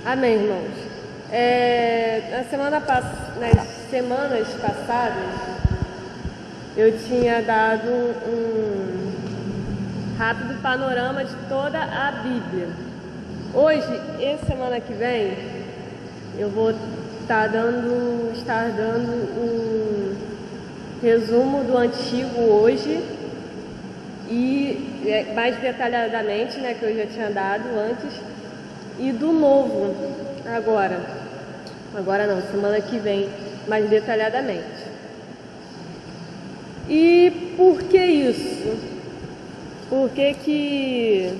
Amém, irmãos. Nas semanas passadas, eu tinha dado um rápido panorama de toda a Bíblia. Hoje, e semana que vem, eu vou estar dando um resumo do Antigo hoje e mais detalhadamente, né, que eu já tinha dado antes, e do Novo agora não, semana que vem, mais detalhadamente. E por que isso? Por que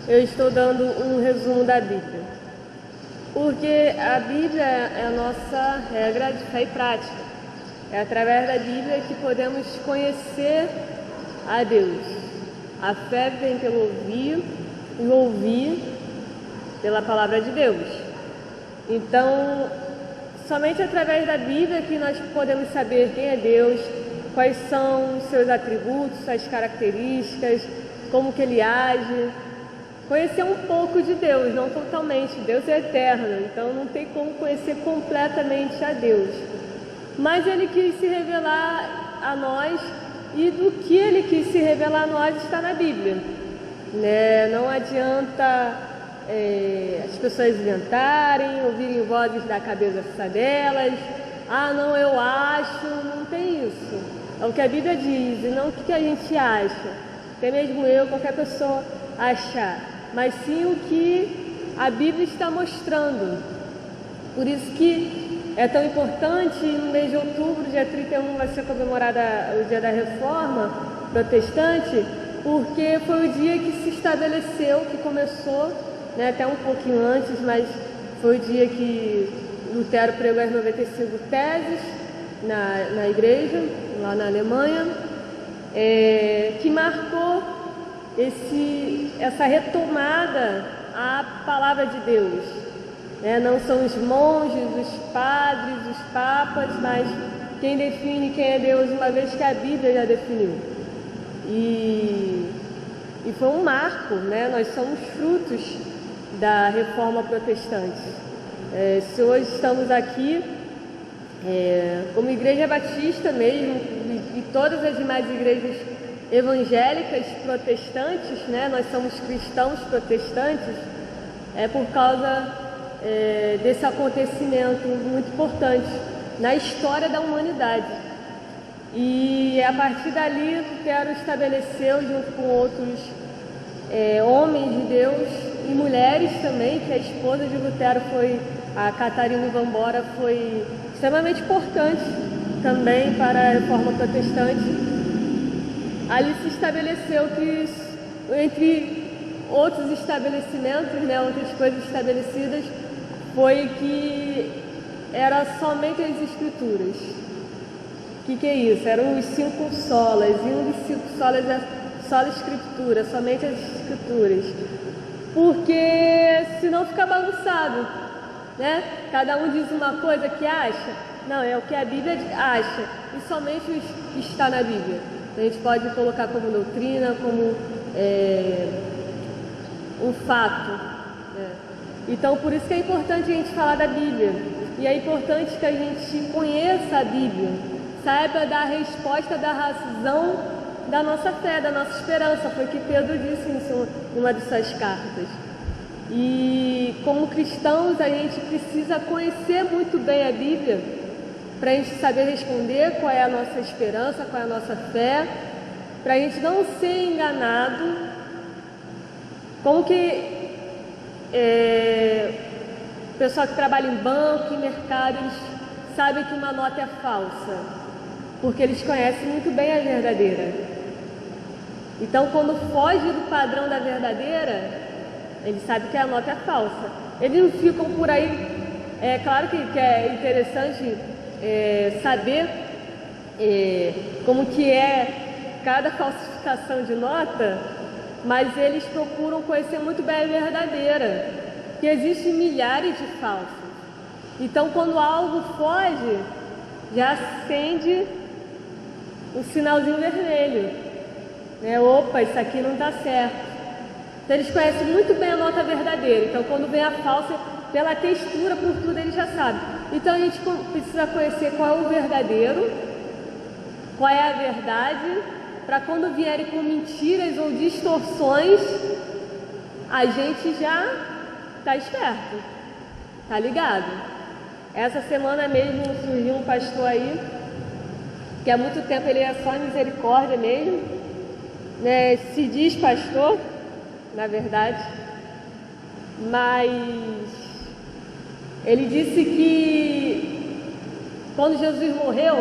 eu estou dando um resumo da Bíblia? Porque a Bíblia é a nossa regra de fé e prática. É através da Bíblia que podemos conhecer a Deus. A fé vem pelo ouvir e o ouvir pela palavra de Deus. Então, somente através da Bíblia que nós podemos saber quem é Deus, quais são os seus atributos, suas características, como que Ele age. Conhecer um pouco de Deus, não totalmente. Deus é eterno, então não tem como conhecer completamente a Deus. Mas Ele quis se revelar a nós, e do que Ele quis se revelar a nós está na Bíblia. Não adianta as pessoas inventarem, ouvirem vozes da cabeça delas. Ah, não, eu acho, não tem isso. É o que a Bíblia diz, e não o que a gente acha. Até mesmo eu, qualquer pessoa achar. Mas sim o que a Bíblia está mostrando. Por isso que é tão importante, no mês de outubro, dia 31, vai ser comemorado o dia da Reforma Protestante, porque foi o dia que se estabeleceu, que começou, até um pouquinho antes, mas foi o dia que Lutero pregou as 95 teses na igreja, lá na Alemanha, que marcou essa retomada à palavra de Deus. Não são os monges, os padres, os papas, mas quem define quem é Deus, uma vez que a Bíblia já definiu. E foi um marco, nós somos frutos da Reforma Protestante. Se hoje estamos aqui, como Igreja Batista mesmo, e todas as demais igrejas evangélicas protestantes, nós somos cristãos protestantes, é por causa desse acontecimento muito importante na história da humanidade. E a partir dali, Lutero estabeleceu, junto com outros homens de Deus e mulheres também, que a esposa de Lutero a Catarina Van Bora, foi extremamente importante também para a Reforma Protestante. Ali se estabeleceu que, entre outros estabelecimentos, outras coisas estabelecidas, foi que era somente as Escrituras. O que é isso? Eram os 5 solas, e um dos 5 solas é sola Escritura, somente as Escrituras. Porque senão fica bagunçado, Cada um diz uma coisa que acha. Não, é o que a Bíblia acha, e somente o que está na Bíblia. A gente pode colocar como doutrina, como um fato. Então, por isso que é importante a gente falar da Bíblia. E é importante que a gente conheça a Bíblia, saiba da resposta, da razão da nossa fé, da nossa esperança. Foi o que Pedro disse em uma de suas cartas. E como cristãos, a gente precisa conhecer muito bem a Bíblia para a gente saber responder qual é a nossa esperança, qual é a nossa fé, para a gente não ser enganado. Como que o pessoal que trabalha em banco, em mercado, eles sabem que uma nota é falsa, porque eles conhecem muito bem a verdadeira. Então, quando foge do padrão da verdadeira, eles sabem que a nota é falsa. Eles não ficam por aí. É claro que é interessante saber como que é cada falsificação de nota, mas eles procuram conhecer muito bem a verdadeira, que existem milhares de falsos. Então, quando algo foge, já acende um sinalzinho vermelho, Opa, isso aqui não está certo. Então eles conhecem muito bem a nota verdadeira. Então quando vem a falsa, pela textura, por tudo, eles já sabem. Então a gente precisa conhecer qual é o verdadeiro, qual é a verdade, para quando vierem com mentiras ou distorções, a gente já está esperto, tá ligado? Essa semana mesmo surgiu um pastor aí, que há muito tempo ele é só misericórdia mesmo, né? Se diz pastor, na verdade, mas ele disse que quando Jesus morreu,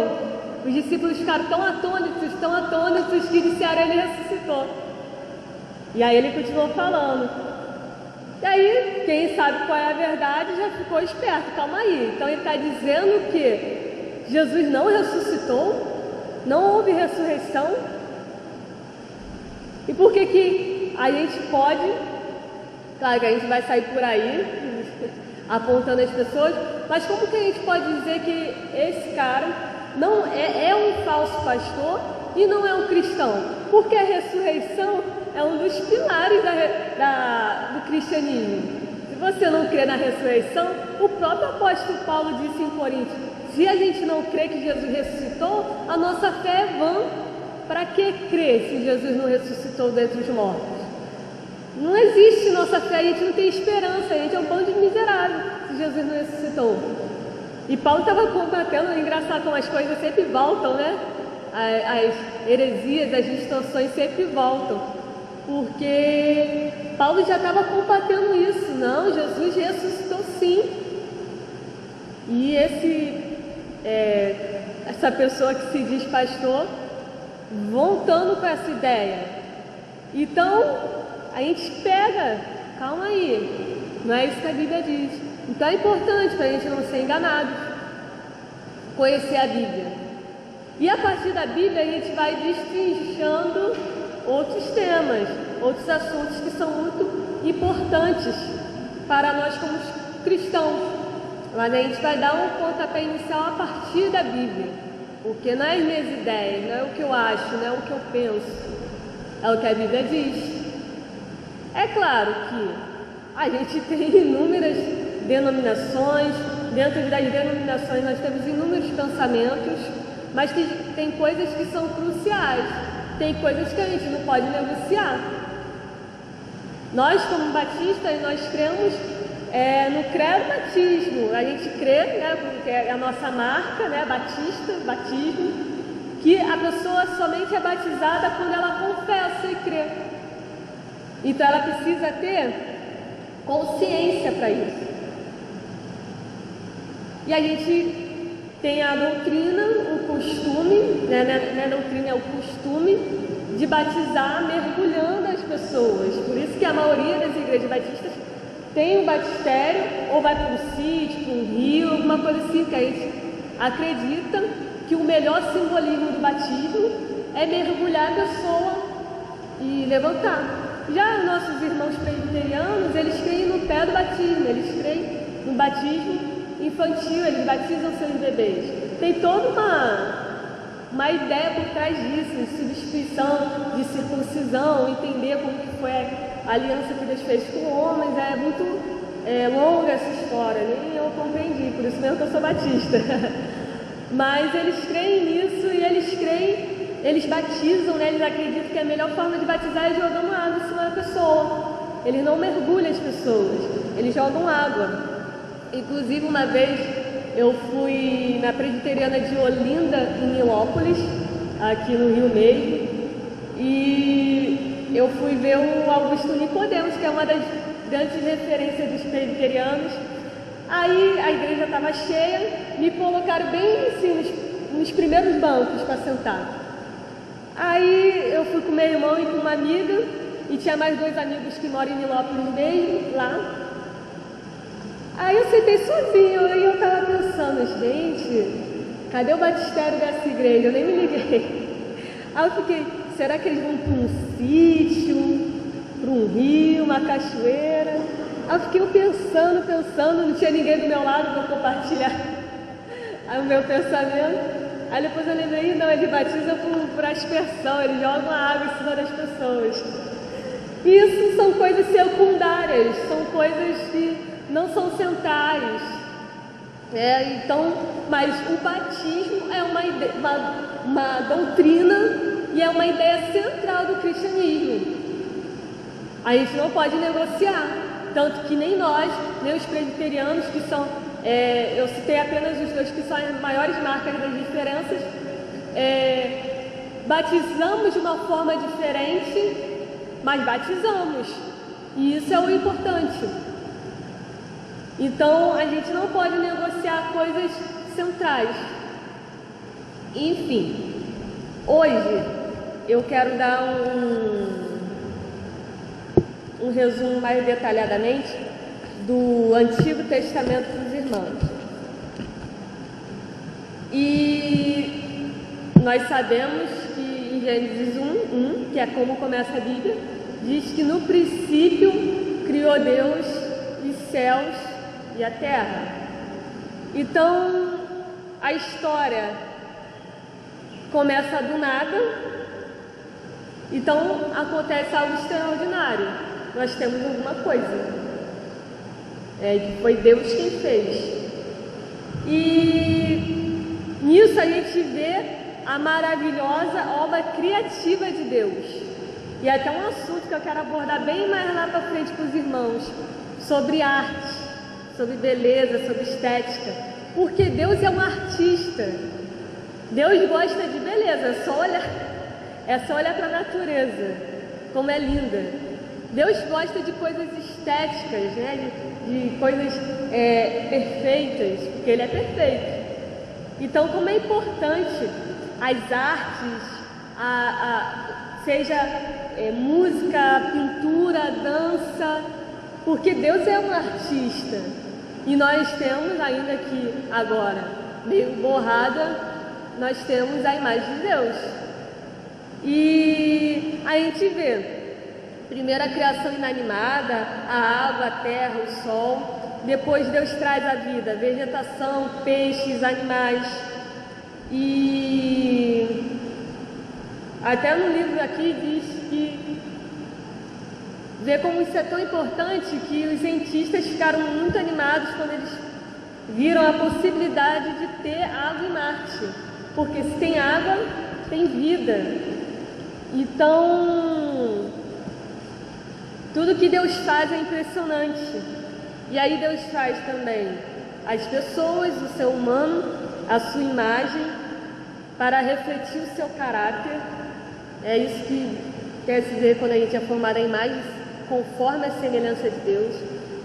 os discípulos ficaram tão atônitos que disseram ele ressuscitou. E aí ele continuou falando. E aí, quem sabe qual é a verdade já ficou esperto, calma aí. Então ele está dizendo que Jesus não ressuscitou, não houve ressurreição. E por que a gente pode, claro que a gente vai sair por aí apontando as pessoas, mas como que a gente pode dizer que esse cara não é um falso pastor e não é um cristão? Porque a ressurreição é um dos pilares do cristianismo. Se você não crê na ressurreição, o próprio apóstolo Paulo disse em Coríntios: se a gente não crê que Jesus ressuscitou, a nossa fé é vã. Para que crer se Jesus não ressuscitou dentre os mortos? Não existe nossa fé, a gente não tem esperança, a gente é um bando de miserável se Jesus não ressuscitou. E Paulo estava combatendo, engraçado como as coisas sempre voltam, né? As heresias, as distorções sempre voltam. Porque Paulo já estava combatendo isso. Não, Jesus ressuscitou sim. E essa pessoa que se diz pastor, voltando com essa ideia. Então, a gente pega, calma aí, não é isso que a Bíblia diz. Então é importante para a gente não ser enganado, conhecer a Bíblia. E a partir da Bíblia a gente vai destrinchando outros temas, outros assuntos que são muito importantes para nós como cristãos. Mas a gente vai dar um pontapé inicial a partir da Bíblia. Porque não é as minhas ideias, não é o que eu acho, não é o que eu penso, é o que a Bíblia diz. É claro que a gente tem inúmeras denominações, dentro das denominações nós temos inúmeros pensamentos, mas tem coisas que são cruciais, tem coisas que a gente não pode negociar. Nós, como batistas, nós cremos no credo batismo, a gente crê, né, porque é a nossa marca, né, batismo, que a pessoa somente é batizada quando ela confessa e crê. Então ela precisa ter consciência para isso. E a gente tem a doutrina, o costume, né, não é doutrina, é o costume de batizar mergulhando as pessoas. Por isso que a maioria das igrejas batistas tem um batistério, ou vai para um sítio, para um rio, alguma coisa assim, que a gente acredita que o melhor simbolismo do batismo é mergulhar a pessoa e levantar. Já os nossos irmãos presbiterianos, eles creem no pé do batismo, eles creem no batismo infantil, eles batizam seus bebês. Tem toda uma ideia por trás disso, de substituição, de circuncisão, entender como que foi a aliança que Deus fez com homens. É muito longa essa história, nem eu compreendi, por isso mesmo que eu sou batista. Mas eles creem nisso e eles batizam, né? Eles acreditam que a melhor forma de batizar é jogando água em cima da pessoa. Eles não mergulham as pessoas, eles jogam água. Inclusive, uma vez eu fui na presbiteriana de Olinda, em Nilópolis, aqui no Rio mesmo, e eu fui ver o Augusto Nicodemos, que é uma das grandes referências dos presbiterianos. Aí a igreja estava cheia, me colocaram bem assim, nos primeiros bancos para sentar. Aí eu fui com meu irmão e com uma amiga, e tinha mais 2 amigos que moram em Nilópolis mesmo, lá. Aí eu sentei sozinho, e eu estava pensando, gente, cadê o batistério dessa igreja? Eu nem me liguei. Aí eu fiquei, será que eles vão para um sítio, para um rio, uma cachoeira? Aí eu fiquei pensando, não tinha ninguém do meu lado para compartilhar o meu pensamento. Aí depois eu lembrei, não, ele batiza por aspersão, ele joga uma água em cima das pessoas. Isso são coisas secundárias, são coisas que não são centrais. Então, mas o batismo é uma doutrina e é uma ideia central do cristianismo. A gente não pode negociar, tanto que nem nós, nem os presbiterianos, que são, eu citei apenas os dois que são as maiores marcas das diferenças, batizamos de uma forma diferente, mas batizamos, e isso é o importante. Então a gente não pode negociar coisas centrais. Enfim, hoje eu quero dar um resumo mais detalhadamente do Antigo Testamento para os irmãos. E nós sabemos que em Gênesis 1, que é como começa a Bíblia, diz que no princípio criou Deus os céus e a terra. Então a história começa do nada, então acontece algo extraordinário. Nós temos alguma coisa, que foi Deus quem fez, e nisso a gente vê a maravilhosa obra criativa de Deus. E é até um assunto que eu quero abordar bem mais lá para frente com os irmãos, sobre arte, sobre beleza, sobre estética, porque Deus é um artista. Deus gosta de beleza, é só olhar para a natureza, como é linda. Deus gosta de coisas estéticas, de coisas perfeitas, porque Ele é perfeito. Então, como é importante as artes, seja música, pintura, dança, porque Deus é um artista. E nós temos, ainda que agora meio borrada, nós temos a imagem de Deus. E a gente vê primeiro a criação inanimada, a água, a terra, o sol. Depois Deus traz a vida, vegetação, peixes, animais. E até no livro aqui diz que vê como isso é tão importante que os cientistas ficaram muito animados quando eles viram a possibilidade de ter água em Marte. Porque se tem água, tem vida. Então, tudo que Deus faz é impressionante. E aí Deus faz também as pessoas, o ser humano, a sua imagem, para refletir o seu caráter. É isso que quer se dizer quando a gente é formado em imagem, conforme a semelhança de Deus.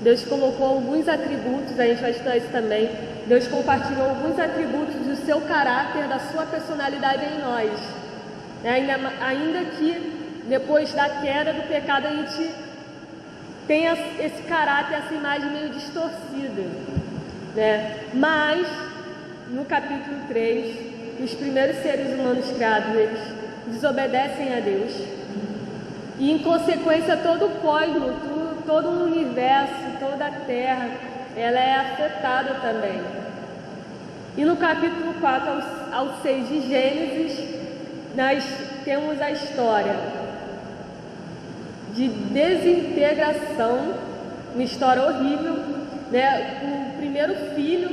Deus colocou alguns atributos, a gente vai estudar isso também. Deus compartilhou alguns atributos do seu caráter, da sua personalidade em nós. Ainda que depois da queda do pecado a gente tem esse caráter, essa imagem meio distorcida, Mas, no capítulo 3, os primeiros seres humanos criados, eles desobedecem a Deus. E, em consequência, todo o cosmos, todo o universo, toda a Terra, ela é afetada também. E no capítulo 4 ao 6 de Gênesis, nós temos a história de desintegração, uma história horrível, O primeiro filho,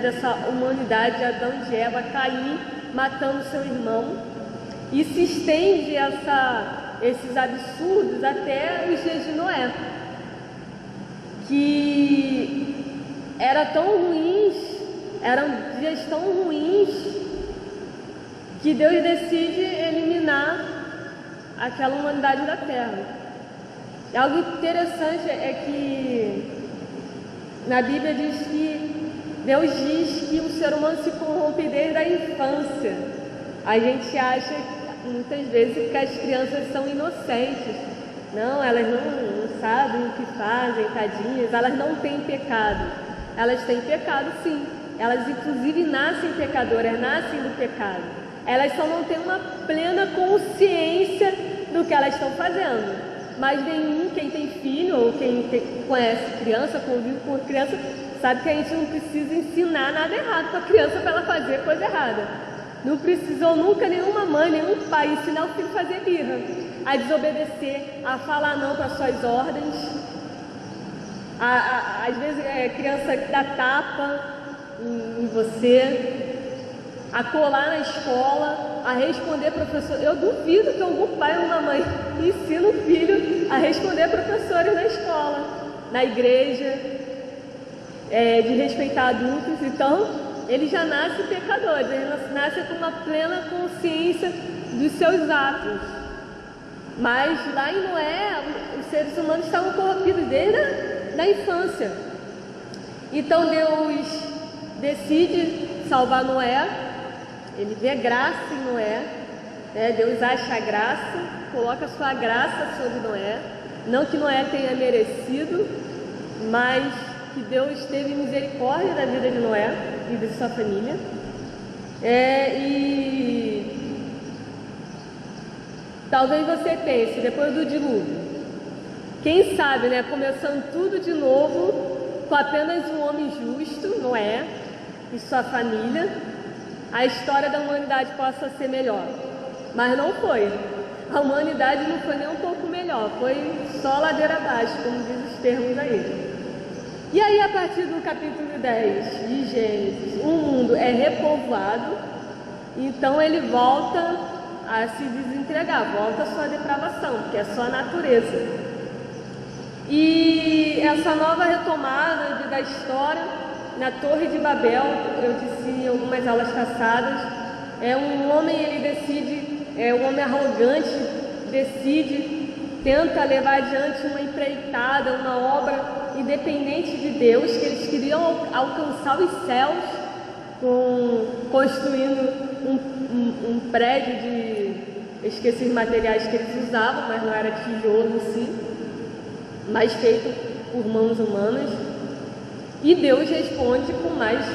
dessa humanidade, Adão e Eva, Caim, matando seu irmão, e se estende esses absurdos até os dias de Noé, que eram dias tão ruins, que Deus decide eliminar aquela humanidade da terra. Algo interessante é que na Bíblia Deus diz que o ser humano se corrompe desde a infância. A gente acha muitas vezes que as crianças são inocentes. Não, elas não sabem o que fazem, tadinhas, elas não têm pecado. Elas têm pecado sim. Elas inclusive nascem pecadoras, nascem do pecado. Elas só não têm uma plena consciência do que elas estão fazendo. Mas quem tem filho ou quem conhece criança, convive com criança, sabe que a gente não precisa ensinar nada errado para a criança para ela fazer coisa errada. Não precisou nunca nenhuma mãe, nenhum pai ensinar o filho a fazer birra. a desobedecer, a falar não para suas ordens, às vezes criança que dá tapa em você, a colar na escola, a responder professor. Eu duvido que algum pai ou uma mãe ensine o filho a responder professores na escola, na igreja, de respeitar adultos. Então, ele já nasce pecador, ele nasce com uma plena consciência dos seus atos. Mas lá em Noé, os seres humanos estavam corrompidos desde a infância. Então Deus decide salvar Noé, ele vê graça em Noé, Deus acha a graça, coloca a sua graça sobre Noé, não que Noé tenha merecido, mas que Deus teve misericórdia da vida de Noé e de sua família. E talvez você pense, depois do dilúvio, quem sabe, começando tudo de novo, com apenas um homem justo, Noé, e sua família, a história da humanidade possa ser melhor. Mas não foi. A humanidade não foi nem um pouco melhor, foi só ladeira abaixo, como diz os termos aí. E aí, a partir do capítulo 10 de Gênesis, o mundo é repovoado, então ele volta a se desentregar, volta à sua depravação, que é só a natureza. E essa nova retomada da história, na Torre de Babel, eu disse em algumas aulas passadas, um homem, ele decide, um homem arrogante, decide, tenta levar adiante uma empreitada, uma obra independente de Deus, que eles queriam alcançar os céus, construindo um prédio de... Eu esqueci os materiais que eles usavam, mas não era tijolo em si, mas feito por mãos humanas. E Deus responde com mais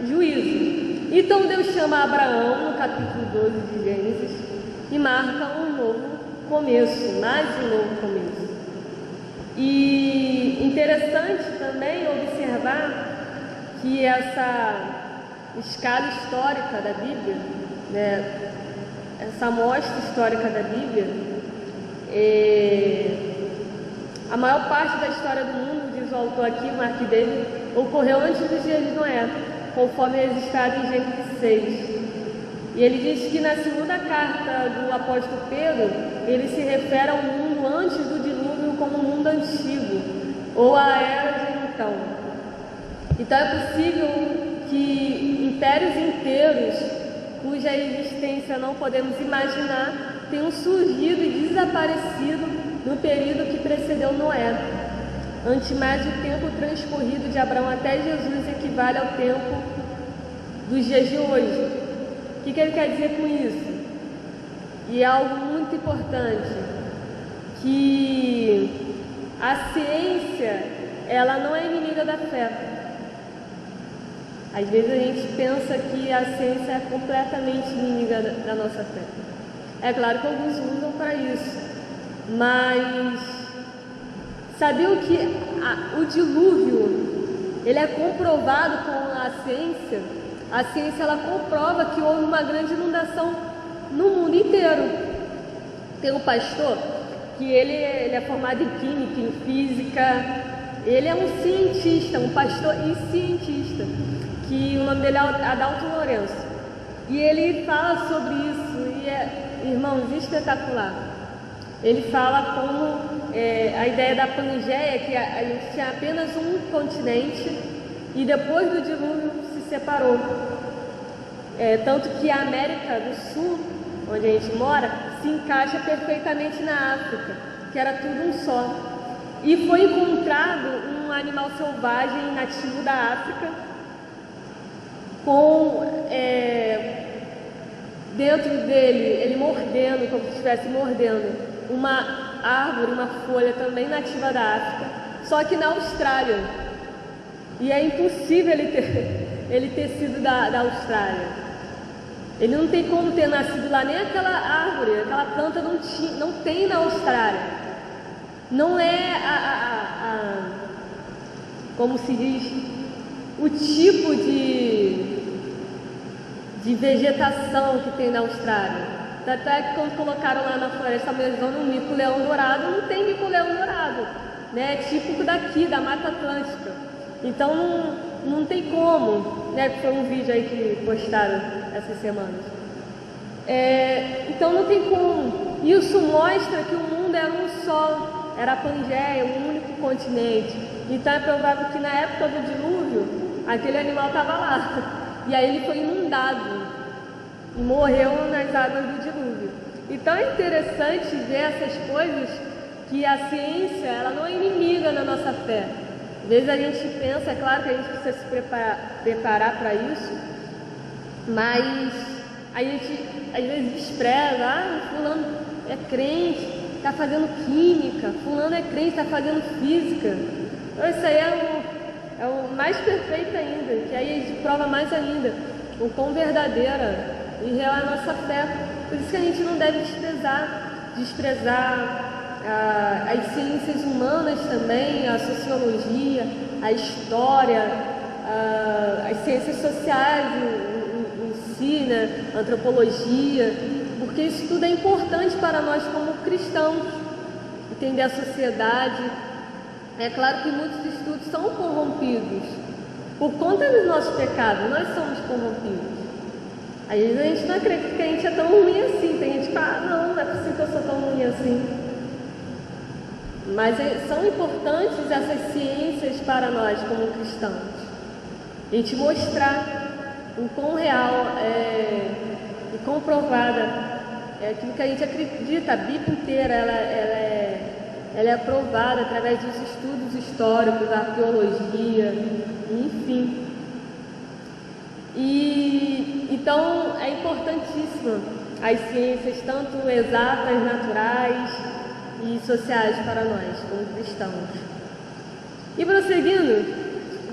juízo. Então Deus chama Abraão, no capítulo 12 de Gênesis, e marca um novo começo, mais um novo começo. E interessante também observar que essa escala histórica da Bíblia, essa amostra histórica da Bíblia, a maior parte da história do mundo, diz o autor aqui, Mark David, ocorreu antes dos dias de Noé, conforme é registrado em Gênesis 6. E ele diz que na segunda carta do apóstolo Pedro, ele se refere ao mundo antes do dilúvio como o mundo antigo, ou a era de então. Então é possível que impérios inteiros, cuja existência não podemos imaginar, tenham surgido e desaparecido no período que precedeu Noé. Ante mais o tempo transcorrido de Abraão até Jesus equivale ao tempo dos dias de hoje. O que ele quer dizer com isso? E é algo muito importante, que a ciência, ela não é inimiga da fé. Às vezes a gente pensa que a ciência é completamente inimiga da nossa fé. É claro que alguns usam para isso, mas sabiam que o dilúvio, ele é comprovado com a ciência? A ciência, ela comprova que houve uma grande inundação no mundo inteiro. Tem um pastor que ele é formado em química, em física, ele é um cientista, um pastor e cientista, que o nome dele é Adalto Lourenço. E ele fala sobre isso, e irmãos, espetacular. Ele fala como a ideia da Pangeia, que a gente tinha apenas um continente, e depois do dilúvio se separou. Tanto que a América do Sul, onde a gente mora, se encaixa perfeitamente na África, que era tudo um só. E foi encontrado um animal selvagem nativo da África, com dentro dele, ele mordendo, como se estivesse mordendo, uma árvore, uma folha também nativa da África, só que na Austrália. E é impossível ele ter sido da Austrália. Ele não tem como ter nascido lá, nem aquela árvore, aquela planta não tem na Austrália. Não é como se diz, o tipo de vegetação que tem na Austrália. Tanto é que quando colocaram lá na floresta amazônica um mico-leão dourado, não tem mico-leão dourado, né? É típico daqui, da Mata Atlântica. Então não tem como, né? Foi um vídeo aí que postaram essas semanas. Então não tem como. Isso mostra que o mundo era um só, era a Pangeia, um único continente. Então é provável que na época do dilúvio, aquele animal estava lá. E aí ele foi inundado e morreu nas águas do dilúvio. Então é interessante ver essas coisas, que a ciência ela não é inimiga da nossa fé. Às vezes a gente pensa, é claro que a gente precisa se preparar para isso, mas a gente às vezes despreza, fulano é crente, está fazendo química, fulano é crente, está fazendo física. Então isso aí é o mais perfeito ainda, que aí a gente prova mais ainda o quão verdadeira e real é a nossa fé. Por isso que a gente não deve desprezar as ciências humanas também, a sociologia, a história, as ciências sociais em si, né? A antropologia, porque isso tudo é importante para nós como cristãos, entender a sociedade. É claro que muitos estudos são corrompidos por conta dos nossos pecados, nós somos corrompidos. Às vezes a gente não acredita que a gente é tão ruim assim, tem gente que fala, não é possível que eu sou tão ruim assim. Mas são importantes essas ciências para nós como cristãos. A gente mostrar o quão real e comprovada é aquilo que a gente acredita. A Bíblia inteira ela é aprovada através dos estudos históricos, da arqueologia, enfim. Então é importantíssimo as ciências, tanto exatas, naturais e sociais para nós, como cristãos. E prosseguindo,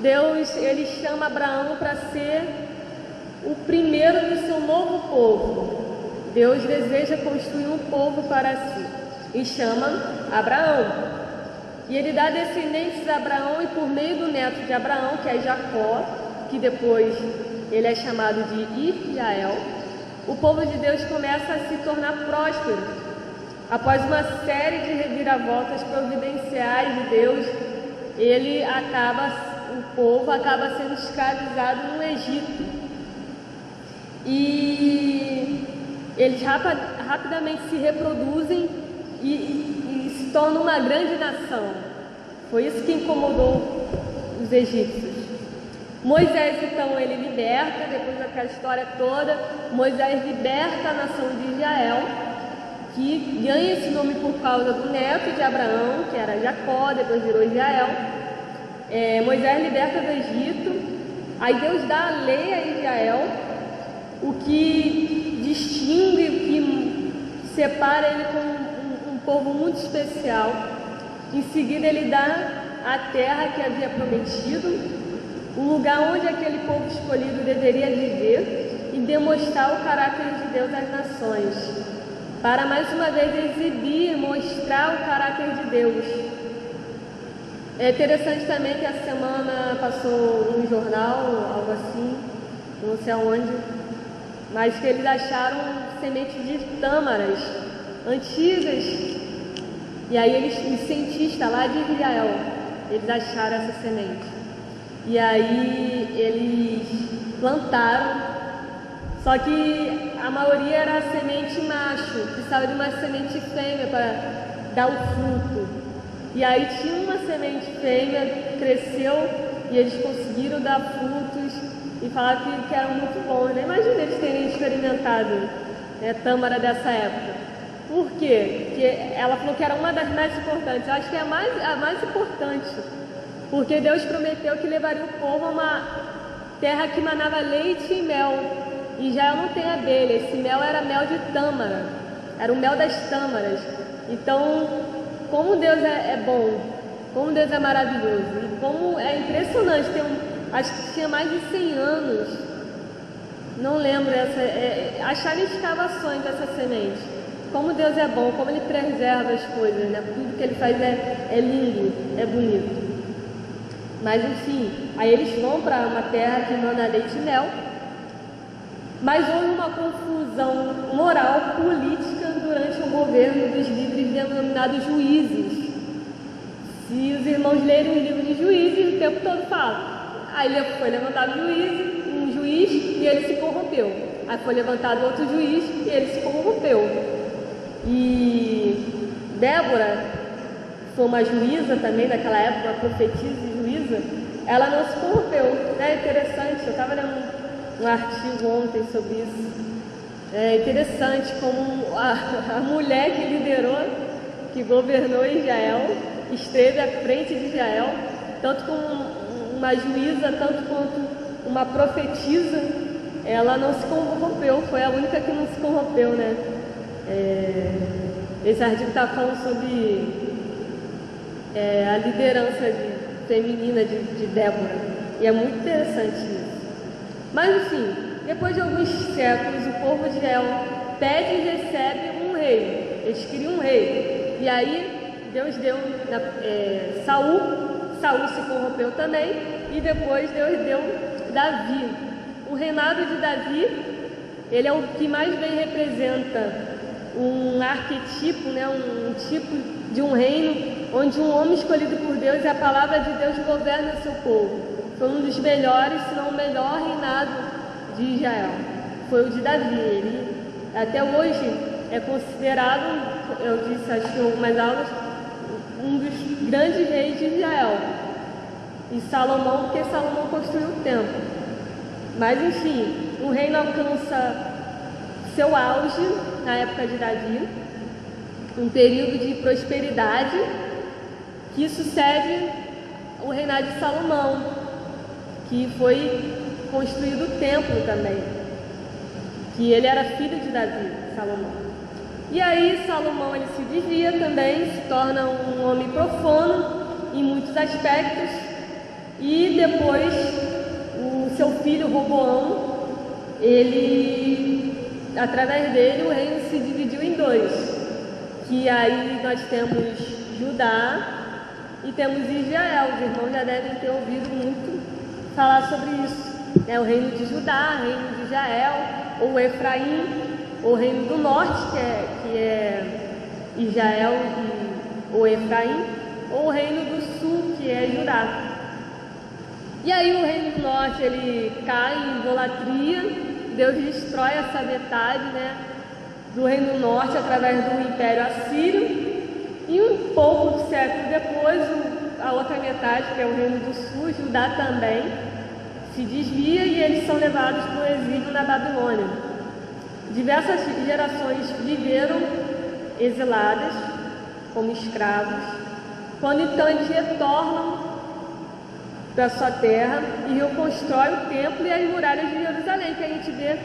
Deus ele chama Abraão para ser o primeiro do seu novo povo. Deus deseja construir um povo para si e chama Abraão. E ele dá descendentes a Abraão, e por meio do neto de Abraão, que é Jacó, que depois ele é chamado de Israel, o povo de Deus começa a se tornar próspero. Após uma série de reviravoltas providenciais de Deus, o povo acaba sendo escravizado no Egito. E eles rapidamente se reproduzem e se tornam uma grande nação. Foi isso que incomodou os egípcios. Moisés, então, ele liberta, depois daquela história toda, Moisés liberta a nação de Israel, que ganha esse nome por causa do neto de Abraão, que era Jacó, depois virou Israel. Moisés liberta do Egito, aí Deus dá a lei a Israel, o que distingue, o que separa ele como um povo muito especial. Em seguida ele dá a terra que havia prometido, o lugar onde aquele povo escolhido deveria viver e demonstrar o caráter de Deus às nações, para mais uma vez exibir, mostrar o caráter de Deus. É interessante também que essa semana passou um jornal, algo assim, não sei aonde, mas que eles acharam sementes de tâmaras antigas. E aí os cientistas lá de Israel, eles acharam essa semente. E aí eles plantaram, só que a maioria era semente macho, precisava de uma semente fêmea para dar o fruto. E aí tinha uma semente fêmea, cresceu e eles conseguiram dar frutos e falaram que eram muito bons. Nem imagina eles terem experimentado tâmara dessa época. Por quê? Porque ela falou que era uma das mais importantes. Eu acho que é a mais importante. Porque Deus prometeu que levaria o povo a uma terra que manava leite e mel. E Israel não tem abelha, esse mel era mel de tâmara, era o mel das tâmaras. Então, como Deus é bom, como Deus é maravilhoso, e como é impressionante, acho que tinha mais de 100 anos, não lembro, acharam escavações dessa semente. Como Deus é bom, como Ele preserva as coisas, né? Tudo que Ele faz é lindo, é bonito. Mas enfim, aí eles vão para uma terra que manda leite e mel. Mas houve uma confusão moral política durante o governo dos líderes denominados juízes. Se os irmãos lerem o livro de Juízes, o tempo todo fala. Aí foi levantado um juiz e ele se corrompeu. Aí foi levantado outro juiz e ele se corrompeu. E Débora foi uma juíza também naquela época, uma profetisa e juíza. Ela não se corrompeu. É interessante, eu estava lendo um artigo ontem sobre isso. É interessante como a mulher que liderou, que governou Israel, esteve à frente de Israel, tanto como uma juíza, tanto quanto uma profetisa, ela não se corrompeu, foi a única que não se corrompeu, né? Esse artigo está falando sobre a liderança feminina de Débora, e é muito interessante isso. Mas enfim, depois de alguns séculos, o povo de Israel pede e recebe um rei. Eles queriam um rei. E aí Deus deu Saul se corrompeu também, e depois Deus deu Davi. O reinado de Davi, ele é o que mais bem representa um arquetipo, né, um tipo de um reino onde um homem escolhido por Deus e a palavra de Deus governa seu povo. Foi um dos melhores, se não o melhor reinado de Israel. Foi o de Davi. Ele, até hoje, é considerado, eu disse acho que em algumas aulas, um dos grandes reis de Israel. E Salomão, porque Salomão construiu o templo. Mas enfim, o reino alcança seu auge na época de Davi, um período de prosperidade que sucede o reinado de Salomão, que foi construído o templo também, que ele era filho de Davi, Salomão. E aí Salomão ele se desvia também, se torna um homem profano em muitos aspectos, e depois o seu filho Roboão, através dele o reino se dividiu em dois, que aí nós temos Judá e temos Israel. Os irmãos já devem ter ouvido muito falar sobre isso, o reino de Judá, o reino de Israel, ou Efraim, o reino do norte, que é Israel ou Efraim, ou o reino do sul, que é Judá. E aí o reino do norte ele cai em idolatria, Deus destrói essa metade, do reino do norte através do Império Assírio, e um pouco de século depois a outra metade, que é o reino do sul, Judá também, se desvia e eles são levados para o exílio na Babilônia. Diversas gerações viveram exiladas como escravos, quando então eles retornam para sua terra e reconstroem o templo e as muralhas de Jerusalém, que a gente vê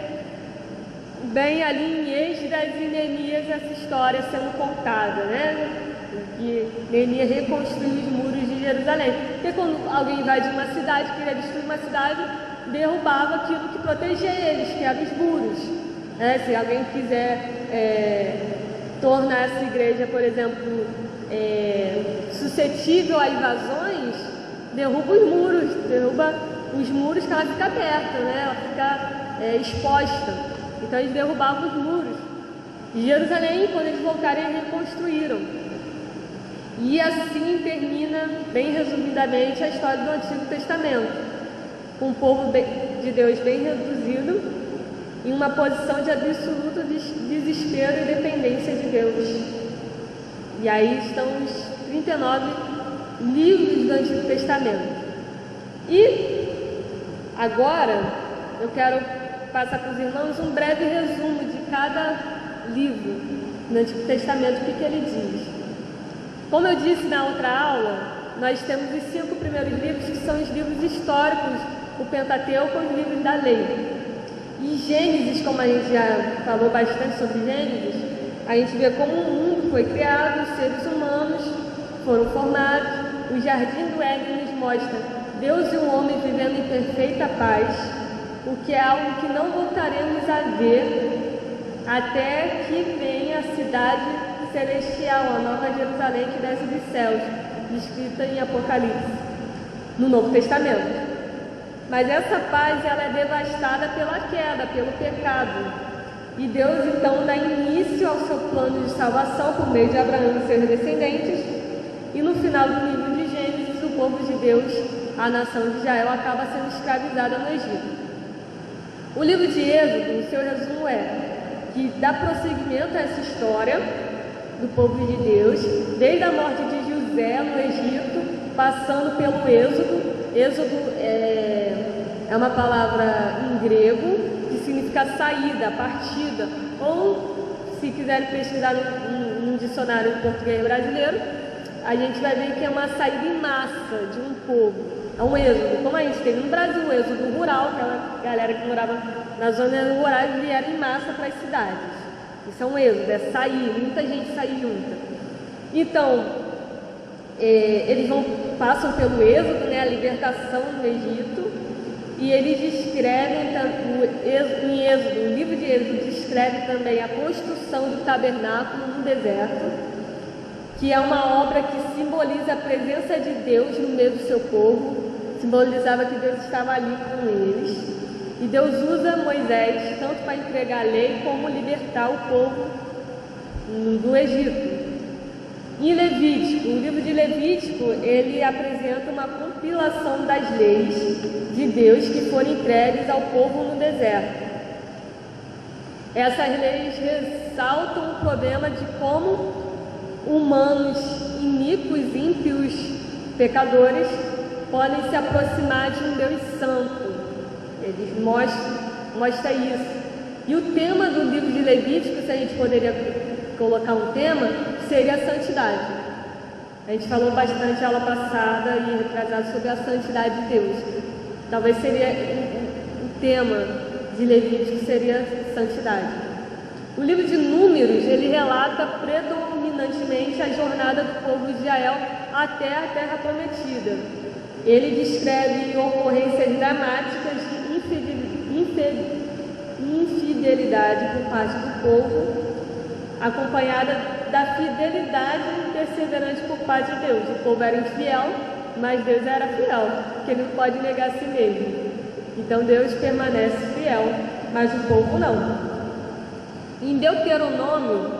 bem ali em Esdras e Neemias essa história sendo contada, que Neemias reconstruiu os muros de Jerusalém. Porque quando alguém invade uma cidade, queria destruir uma cidade, derrubava aquilo que protegia eles, que eram os muros. Se alguém quiser tornar essa igreja, por exemplo, suscetível a invasões, derruba os muros que ela fica aberta, ela fica exposta. Então eles derrubavam os muros. E Jerusalém, quando eles voltaram, eles reconstruíram. E assim termina, bem resumidamente, a história do Antigo Testamento, com o povo de Deus bem reduzido, em uma posição de absoluto desespero e dependência de Deus. E aí estão os 39 livros do Antigo Testamento. E agora eu quero passar para os irmãos um breve resumo de cada livro do Antigo Testamento, o que ele diz. Como eu disse na outra aula, nós temos os 5 primeiros livros, que são os livros históricos, o Pentateuco e os livros da lei. E Gênesis, como a gente já falou bastante sobre Gênesis, a gente vê como o mundo foi criado, os seres humanos foram formados, o Jardim do Éden nos mostra Deus e o homem vivendo em perfeita paz, o que é algo que não voltaremos a ver até que venha a cidade celestial, a nova Jerusalém que desce dos céus, descrita em Apocalipse, no Novo Testamento. Mas essa paz, ela é devastada pela queda, pelo pecado. E Deus então dá início ao seu plano de salvação por meio de Abraão e seus descendentes. E no final do livro de Gênesis, o povo de Deus, a nação de Israel, acaba sendo escravizada no Egito. O livro de Êxodo, o seu resumo que dá prosseguimento a essa história do povo de Deus, desde a morte de José no Egito, passando pelo Êxodo. Êxodo é uma palavra em grego que significa saída, partida, ou se quiserem pesquisar num dicionário em português brasileiro, a gente vai ver que é uma saída em massa de um povo. É um êxodo, como a gente teve no Brasil, o êxodo rural, aquela galera que morava nas zonas rurais vieram em massa para as cidades. Isso é um êxodo, é sair, muita gente sair junta. Então, eles passam pelo êxodo, a libertação do Egito, e eles descrevem, em Êxodo, o livro de Êxodo descreve também a construção do tabernáculo no deserto, que é uma obra que simboliza a presença de Deus no meio do seu povo, simbolizava que Deus estava ali com eles. E Deus usa Moisés tanto para entregar a lei como libertar o povo do Egito. Em Levítico, o livro de Levítico, ele apresenta uma compilação das leis de Deus que foram entregues ao povo no deserto. Essas leis ressaltam o problema de como humanos iníquos, ímpios, pecadores podem se aproximar de um Deus santo. Eles mostram isso. E o tema do livro de Levítico, se a gente poderia colocar um tema, seria a santidade. A gente falou bastante aula passada e retrasada sobre a santidade de Deus. Talvez seria o tema de Levítico seria santidade. O livro de Números, ele relata predominantemente a jornada do povo de Israel até a Terra Prometida. Ele descreve ocorrências dramáticas de infidelidade por parte do povo, acompanhada da fidelidade perseverante por parte de Deus. O povo era infiel, mas Deus era fiel, porque ele não pode negar a si mesmo. Então Deus permanece fiel, mas o povo não. Em Deuteronômio,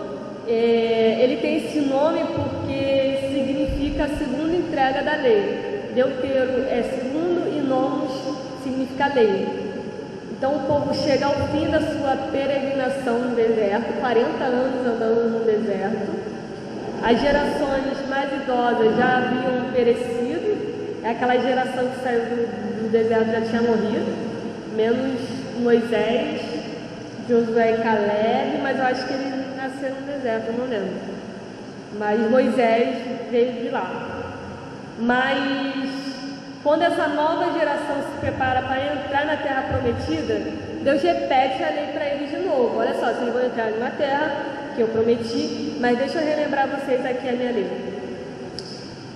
ele tem esse nome porque significa a segunda entrega da lei. Deutero é segundo e nomos significa lei. Então o povo chega ao fim da sua peregrinação no deserto, 40 anos andando no deserto. As gerações mais idosas já haviam perecido, aquela geração que saiu do deserto já tinha morrido, menos Moisés, Josué e Caleb, mas eu acho que eles nasceram no deserto, eu não lembro. Mas Moisés veio de lá. Mas quando essa nova geração se prepara para entrar na Terra Prometida, Deus repete a lei para eles de novo. Olha só, vocês vão entrar numa terra que eu prometi, mas deixa eu relembrar vocês aqui a minha lei.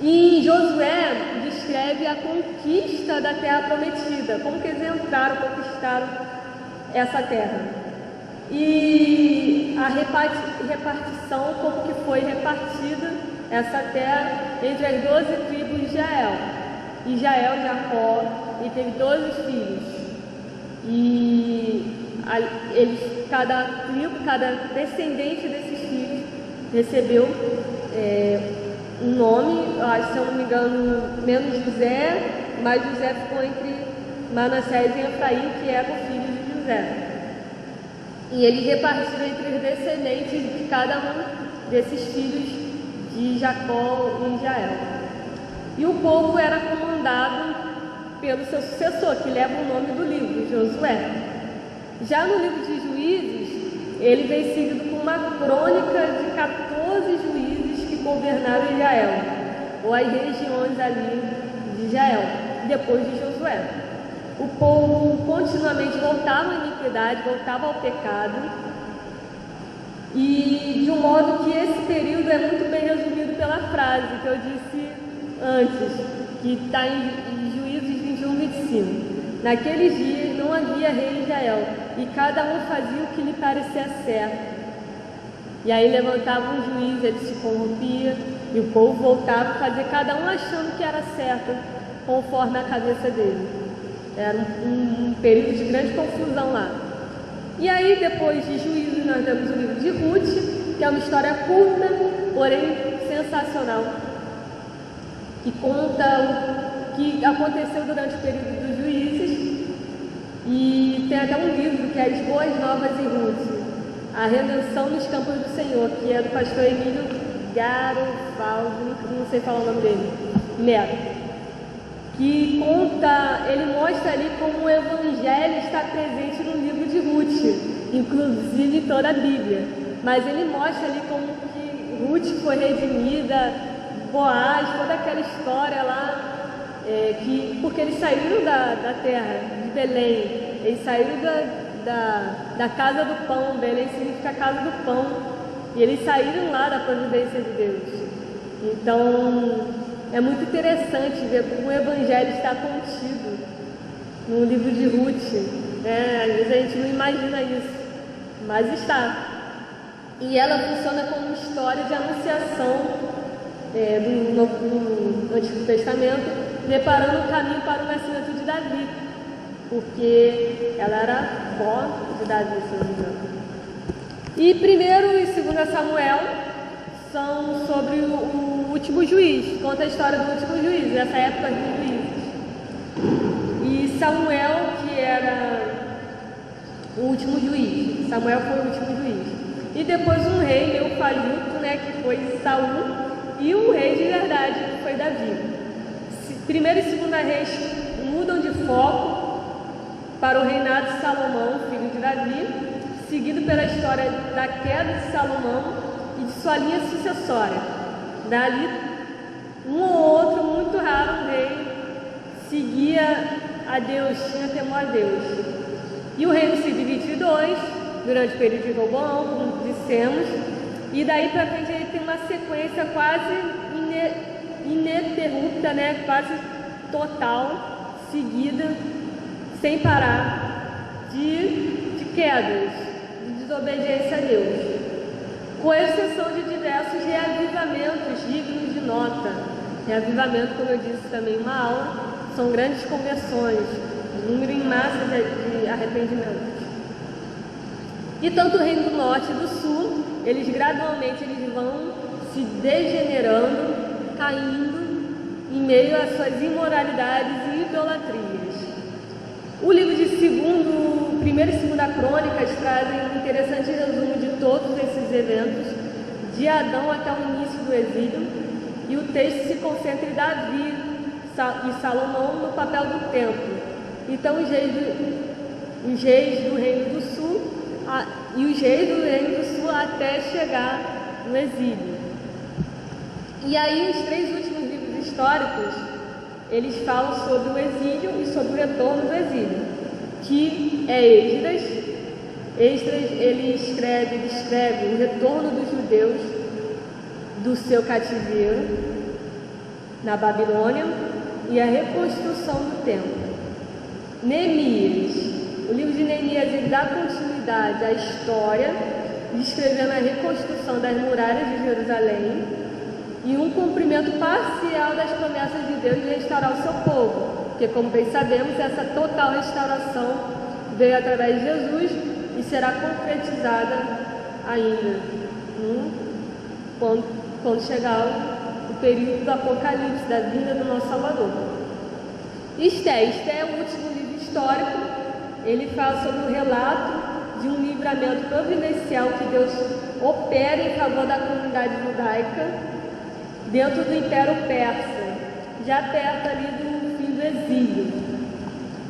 E Josué descreve a conquista da Terra Prometida, como que eles entraram, conquistaram essa terra. E a repartição, como que foi repartida essa terra entre as 12 tribos de Israel. Jacó, ele teve 12 filhos. E cada tribo, cada descendente desses filhos recebeu um nome, se eu não me engano, menos José, mas José ficou entre Manassés e Efraim, que era o filho de José. E eles repartiram entre os descendentes de cada um desses filhos de Jacó e Israel. E o povo era comandado pelo seu sucessor, que leva o nome do livro, Josué. Já no livro de Juízes, ele vem seguido com uma crônica de 14 juízes que governaram Israel, ou as regiões ali de Israel, depois de Josué. O povo continuamente voltava à iniquidade, voltava ao pecado, e de um modo que esse período é muito bem resumido pela frase que eu disse antes, que está em Juízes 21, 25. Naqueles dias não havia rei em Israel, e cada um fazia o que lhe parecia certo. E aí levantava um juiz, ele se corrompia, e o povo voltava a fazer cada um achando que era certo, conforme a cabeça dele. Era um período de grande confusão lá. E aí, depois de Juízes, nós temos o livro de Ruth, que é uma história curta, porém sensacional, que conta o que aconteceu durante o período dos Juízes. E tem até um livro que é As Boas Novas em Ruth, A Redenção nos Campos do Senhor, que é do pastor Emílio Garovaldo, não sei falar o nome dele, Neto, que conta, ele mostra ali como o Evangelho está presente no livro de Ruth, inclusive toda a Bíblia. Mas ele mostra ali como que Ruth foi redimida, Boaz, toda aquela história lá, porque eles saíram da terra de Belém, eles saíram da casa do pão. Belém significa casa do pão, e eles saíram lá da providência de Deus. Então é muito interessante ver como o Evangelho está contido no livro de Ruth, né? Às vezes a gente não imagina isso, mas está. E ela funciona como história de anunciação do Antigo Testamento, preparando o caminho para o nascimento de Davi, porque ela era avó de Davi, se não me engano. E 1º e 2 Samuel são sobre o último juiz, conta a história do último juiz, nessa época dos juízes. E Samuel, que era o último juiz, Samuel foi o último juiz. E depois um rei, meio fajuto, né, que foi Saul, e um rei de verdade, que foi Davi. 1º e 2 Reis mudam de foco para o reinado de Salomão, filho de Davi, seguido pela história da queda de Salomão e de sua linha sucessória. Dali, um ou outro, muito raro, um rei seguia a Deus, tinha temor a Deus. E o reino se divide em dois, durante o período de Roboão, como dissemos, e daí para frente ele tem uma sequência quase ininterrupta, né? Quase total, seguida, sem parar, de quedas, de desobediência a Deus, com exceção de diversos reavivamentos dignos de nota. Reavivamento, como eu disse também em uma aula, são grandes conversões, número em massa de arrependimentos. E tanto o reino do norte e do sul, eles gradualmente vão se degenerando, caindo em meio às suas imoralidades e idolatrias. O livro de 1º e 2 Crônicas trazem um interessante resumo de todos esses eventos, de Adão até o início do exílio, e o texto se concentra em Davi e Salomão no papel do templo. Então os reis do reino do sul e os reis do reino do sul até chegar no exílio. E aí os 3 últimos livros históricos, eles falam sobre o exílio e sobre o retorno do exílio, que é Esdras. Esdras, ele descreve o retorno dos judeus do seu cativeiro na Babilônia e a reconstrução do templo. Neemias, o livro de Neemias, ele dá continuidade à história, descrevendo a reconstrução das muralhas de Jerusalém e um cumprimento parcial das promessas de Deus de restaurar o seu povo, porque, como bem sabemos, essa total restauração veio através de Jesus e será concretizada ainda quando chegar o período do Apocalipse, da vinda do nosso Salvador. Esté é o último livro histórico. Ele fala sobre o relato de um livramento providencial que Deus opera em favor da comunidade judaica dentro do Império Persa, já perto ali do fim do exílio.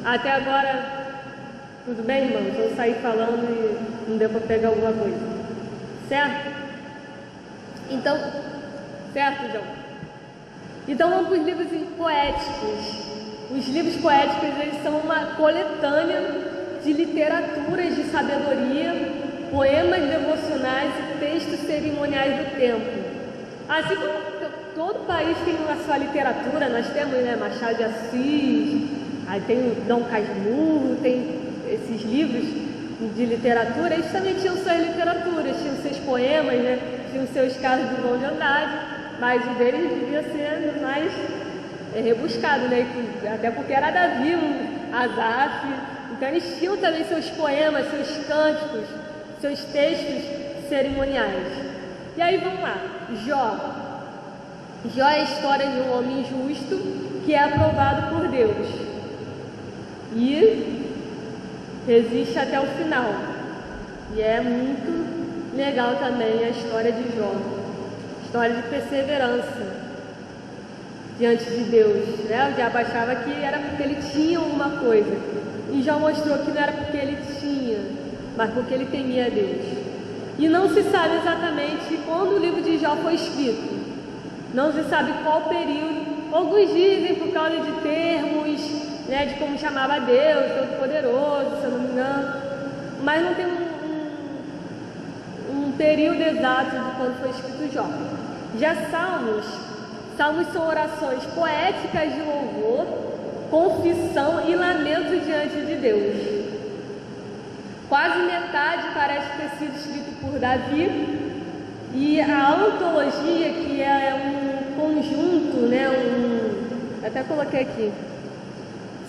Até agora, tudo bem, irmãos? Eu saí falando e não deu para pegar alguma coisa. Certo? Então, certo, João? Então vamos para os livros poéticos. Os livros poéticos, eles são uma coletânea de literaturas de sabedoria, poemas devocionais e textos cerimoniais do tempo. Assim como todo país tem a sua literatura, nós temos, né, Machado de Assis, aí tem o Dom Casmurro, tem esses livros de literatura. Eles também tinham suas literaturas, tinham seus poemas, né, tinham seus casos de bom de andade, mas o deles devia ser mais rebuscado, né? Até porque era Davi, Asaf. Então eles tinham também seus poemas, seus cânticos, seus textos cerimoniais. E aí vamos lá, Jó. Jó é a história de um homem justo que é aprovado por Deus e resiste até o final. E é muito legal também a história de Jó, história de perseverança diante de Deus, né? O diabo achava que era porque ele tinha alguma coisa, e Jó mostrou que não era porque ele tinha, mas porque ele temia a Deus. E não se sabe exatamente quando o livro de Jó foi escrito, não se sabe qual período. Alguns dizem por causa de termos, né, de como chamava Deus, Todo-Poderoso, se eu não me engano, mas não tem um período exato de quando foi escrito Jó. Já Salmos são orações poéticas de louvor, confissão e lamento diante de Deus. Quase metade parece ter sido escrito por Davi, e a antologia, que é um conjunto, né, até coloquei aqui,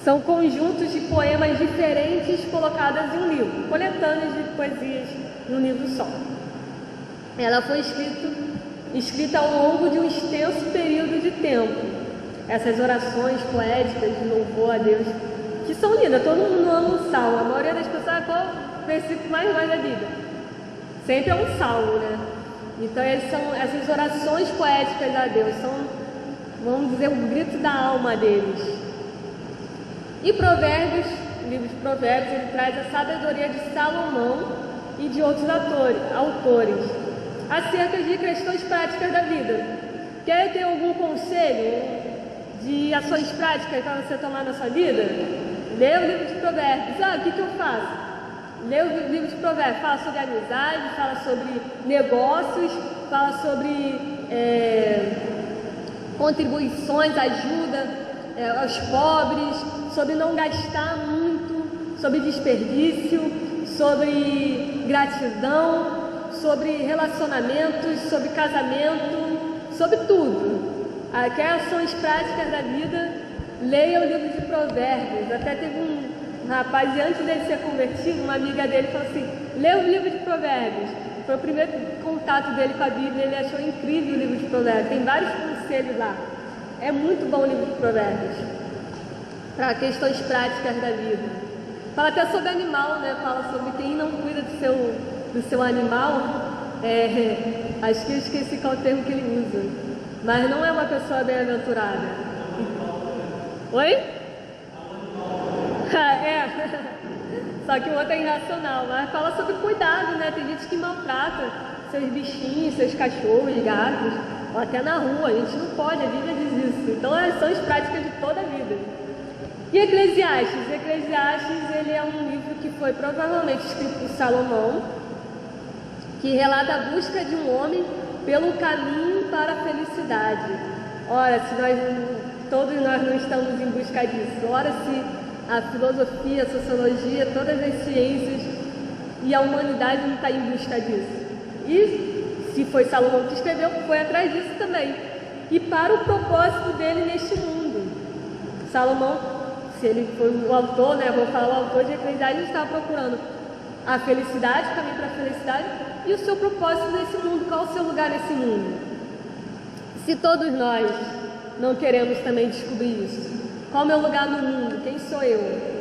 são conjuntos de poemas diferentes colocadas em um livro, coletâneas de poesias em um livro só. Ela foi escrita ao longo de um extenso período de tempo. Essas orações poéticas de louvor a Deus, que são lindas, todo mundo ama um salmo. A maioria das pessoas, qual o versículo mais da Bíblia? Sempre é um salmo, né? Então essas orações poéticas a Deus são, vamos dizer, o grito da alma deles. E Provérbios, o livro de Provérbios, ele traz a sabedoria de Salomão e de outros autores acerca de questões práticas da vida. Quer ter algum conselho de ações práticas para você tomar na sua vida? Lê o livro de Provérbios. O que eu faço? Lê o livro de Provérbios, fala sobre amizade, fala sobre negócios, fala sobre contribuições, ajuda aos pobres, sobre não gastar muito, sobre desperdício, sobre gratidão, sobre relacionamentos, sobre casamento, sobre tudo. Aquelas ações práticas da vida, leia o livro de Provérbios. Até teve um rapaz, e antes dele ser convertido, uma amiga dele falou assim: lê o livro de Provérbios. Foi o primeiro contato dele com a Bíblia, ele achou incrível o livro de Provérbios. Tem vários conselhos lá. É muito bom o livro de Provérbios para questões práticas da vida. Fala até sobre animal, né? Fala sobre quem não cuida do seu animal. Acho que eu esqueci qual o termo que ele usa, mas não é uma pessoa bem-aventurada. Oi? Só que o outro é irracional, mas fala sobre cuidado, né? Tem gente que maltrata seus bichinhos, seus cachorros, gatos, ou até na rua. A gente não pode, a Bíblia diz isso. Então são as práticas de toda a vida. E Eclesiastes? Eclesiastes, ele é um livro que foi provavelmente escrito por Salomão, que relata a busca de um homem pelo caminho para a felicidade. Ora, se todos nós não estamos em busca disso. Ora, se a filosofia, a sociologia, todas as ciências e a humanidade não está em busca disso. E se foi Salomão que escreveu, foi atrás disso também. E para o propósito dele neste mundo. Salomão, se ele foi o autor, né? Vou falar o autor de Eclesiastes, estava procurando a felicidade, o caminho para a felicidade, e o seu propósito nesse mundo. Qual o seu lugar nesse mundo? Se todos nós não queremos também descobrir isso, qual é o meu lugar no mundo? Quem sou eu?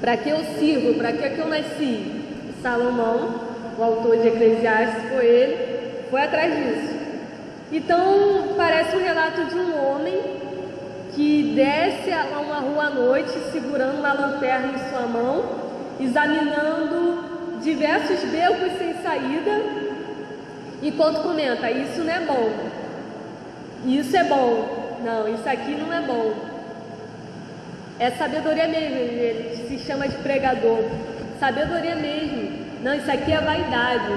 Para que eu sirvo? Para que eu nasci? Salomão, o autor de Eclesiastes, foi atrás disso. Então, parece um relato de um homem que desce a uma rua à noite segurando uma lanterna em sua mão, examinando diversos becos sem saída, enquanto comenta: isso não é bom, isso é bom, não, isso aqui não é bom. É sabedoria mesmo, ele se chama de pregador, sabedoria mesmo. Não, isso aqui é vaidade,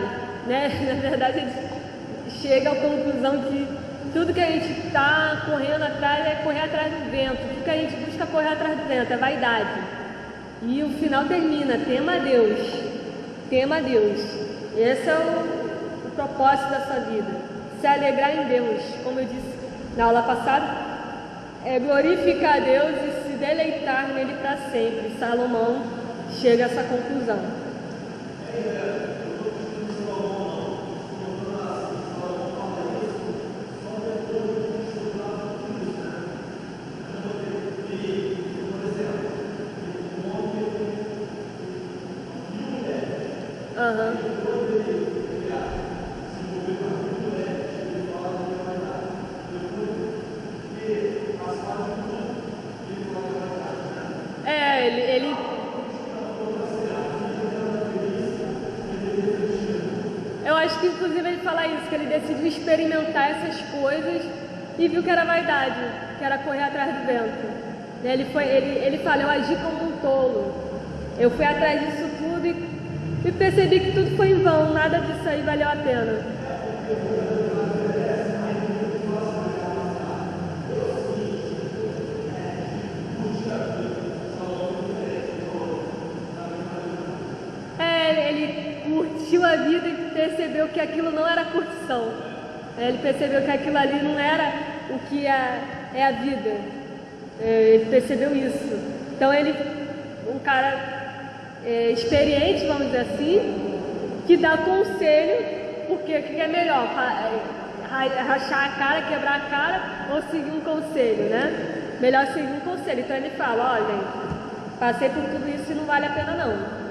né? Na verdade, ele chega à conclusão que tudo que a gente está correndo atrás é correr atrás do vento. Tudo que a gente busca correr atrás do vento é vaidade. E o final termina: tema a Deus. Tema a Deus. Esse é o propósito da sua vida. Se alegrar em Deus. Como eu disse na aula passada, é glorificar a Deus e se deleitar nele para sempre. Salomão chega a essa conclusão. Eu acho que inclusive ele fala isso, que ele decidiu experimentar essas coisas e viu que era vaidade, que era correr atrás do vento. Ele fala, eu agi como um tolo, eu fui atrás disso tudo e percebi que tudo foi em vão, nada disso aí valeu a pena. Ele curtiu a vida e percebeu que aquilo não era curtição. Ele percebeu que aquilo ali não era o que é a vida. Ele percebeu isso. Então ele, um cara experiente, vamos dizer assim, que dá conselho, porque o que é melhor? Rachar a cara, quebrar a cara ou seguir um conselho, né? Melhor seguir um conselho. Então ele fala, ó, gente, passei por tudo isso e não vale a pena não.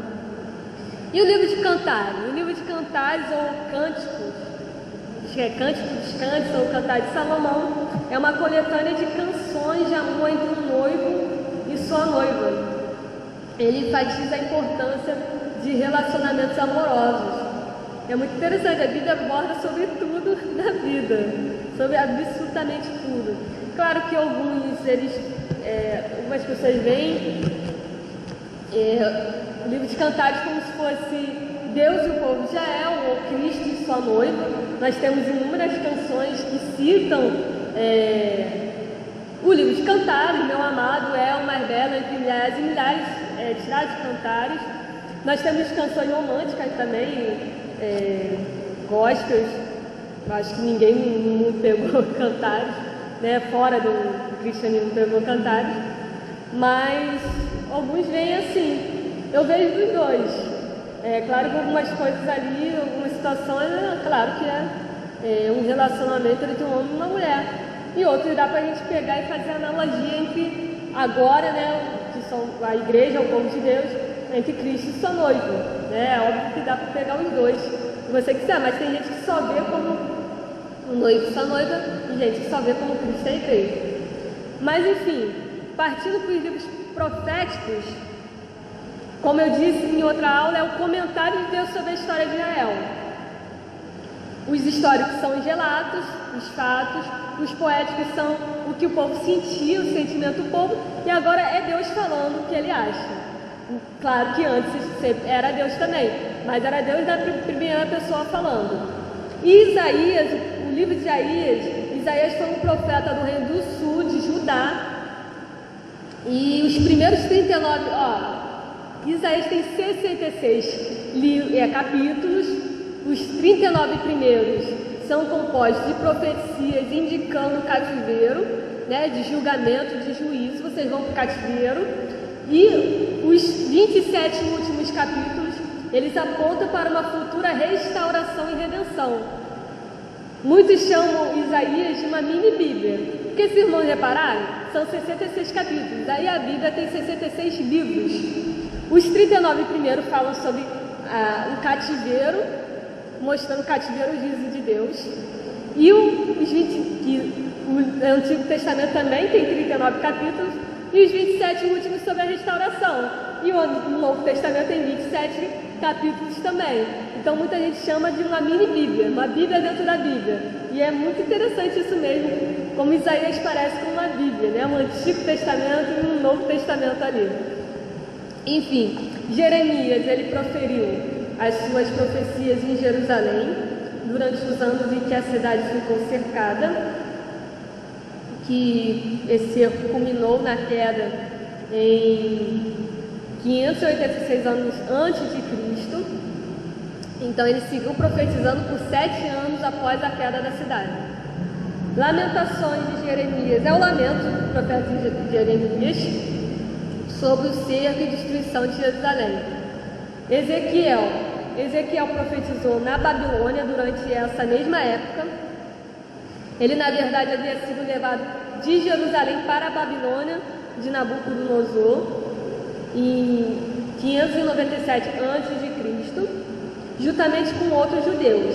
E o livro de Cantares? O livro de Cantares ou Cânticos, acho que é Cântico dos Cânticos ou Cantares de Salomão, é uma coletânea de canções de amor entre um noivo e sua noiva. Ele enfatiza a importância de relacionamentos amorosos. É muito interessante, a Bíblia aborda sobre tudo na vida, sobre absolutamente tudo. Claro que algumas pessoas veem o livro de Cantares como se fosse Deus e o povo de Israel, ou Cristo e sua noiva. Nós temos inúmeras canções que citam o livro de Cantares, meu amado é o mais belo entre milhares e milhares, tirado de Cantares. Nós temos canções românticas também, gospels. Acho que ninguém não pegou Cantares, né? Fora do cristianismo pegou Cantares, mas alguns veem assim. Eu vejo dos dois. Claro que algumas coisas ali, algumas situações, claro que é um relacionamento entre um homem e uma mulher. E outros dá pra gente pegar e fazer analogia entre agora, né, que são a igreja, o povo de Deus, entre Cristo e sua noiva. É óbvio que dá pra pegar os dois, se você quiser, mas tem gente que só vê como o noivo e sua noiva, e gente que só vê como Cristo e a igreja. Mas enfim, partindo para os livros proféticos, como eu disse em outra aula, é o comentário de Deus sobre a história de Israel. Os históricos são os relatos, os fatos, os poéticos são o que o povo sentia, o sentimento do povo, e agora é Deus falando o que ele acha. Claro que antes era Deus também, mas era Deus da primeira pessoa falando. E Isaías, o livro de Isaías foi um profeta do reino do sul, de Judá, e os primeiros 39, Isaías tem 66 capítulos, os 39 primeiros são compostos de profecias indicando o cativeiro, né, de julgamento, de juízo, vocês vão para o cativeiro, e os 27 últimos capítulos, eles apontam para uma futura restauração e redenção. Muitos chamam Isaías de uma mini-bíblia, porque se irmãos repararem, são 66 capítulos, aí a Bíblia tem 66 livros. Os 39 primeiros falam sobre o cativeiro, mostrando o cativeiro, o juízo de Deus. E o Antigo Testamento também tem 39 capítulos, e os 27 últimos sobre a restauração. E o Novo Testamento tem 27 capítulos também. Então muita gente chama de uma mini-bíblia, uma Bíblia dentro da Bíblia. E é muito interessante isso mesmo, como Isaías parece com uma Bíblia, né? Um Antigo Testamento e um Novo Testamento ali. Enfim, Jeremias, ele proferiu as suas profecias em Jerusalém durante os anos em que a cidade ficou cercada, que esse cerco culminou na queda em 586 anos antes de Cristo. Então ele seguiu profetizando por 7 anos após a queda da cidade. Lamentações de Jeremias é o lamento do profeta Jeremias sobre o cerco e destruição de Jerusalém. Ezequiel profetizou na Babilônia durante essa mesma época. Ele, na verdade, havia sido levado de Jerusalém para a Babilônia de Nabucodonosor em 597 a.C., juntamente com outros judeus.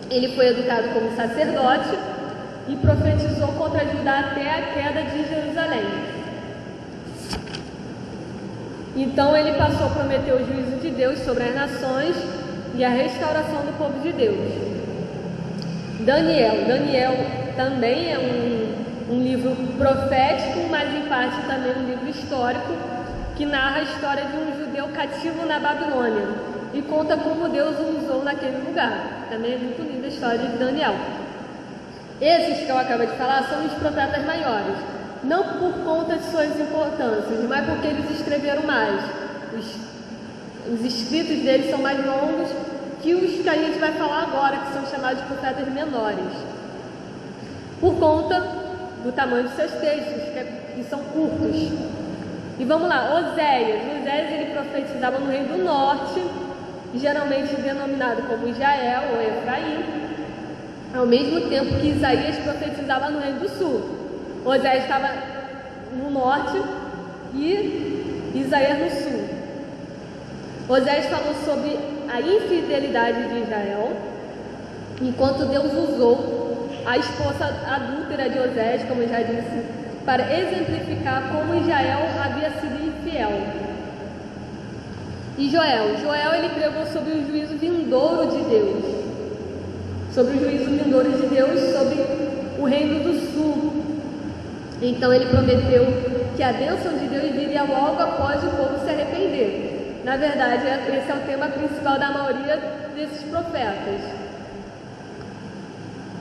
Ele foi educado como sacerdote e profetizou contra Judá até a queda de Jerusalém. Então ele passou a prometer o juízo de Deus sobre as nações e a restauração do povo de Deus. Daniel também é um livro profético, mas em parte também um livro histórico, que narra a história de um judeu cativo na Babilônia e conta como Deus o usou naquele lugar. Também é muito linda a história de Daniel. Esses que eu acabei de falar são os profetas maiores, não por conta de suas importâncias, mas porque eles escreveram mais. Os escritos deles são mais longos que os que a gente vai falar agora, que são chamados de profetas menores, por conta do tamanho dos seus textos, que são curtos. E vamos lá, Oséias ele profetizava no reino do norte, geralmente denominado como Israel ou Efraim, ao mesmo tempo que Isaías profetizava no reino do sul. Oséias estava no norte e Isaías no sul. Oséias falou sobre a infidelidade de Israel, enquanto Deus usou a esposa adúltera de Oséias, como eu já disse, para exemplificar como Israel havia sido infiel. E Joel ele pregou sobre o juízo vindouro de Deus, sobre o juízo vindouro de Deus sobre o reino do sul. Então ele prometeu que a bênção de Deus viria logo após o povo se arrepender. Na verdade, esse é o tema principal da maioria desses profetas.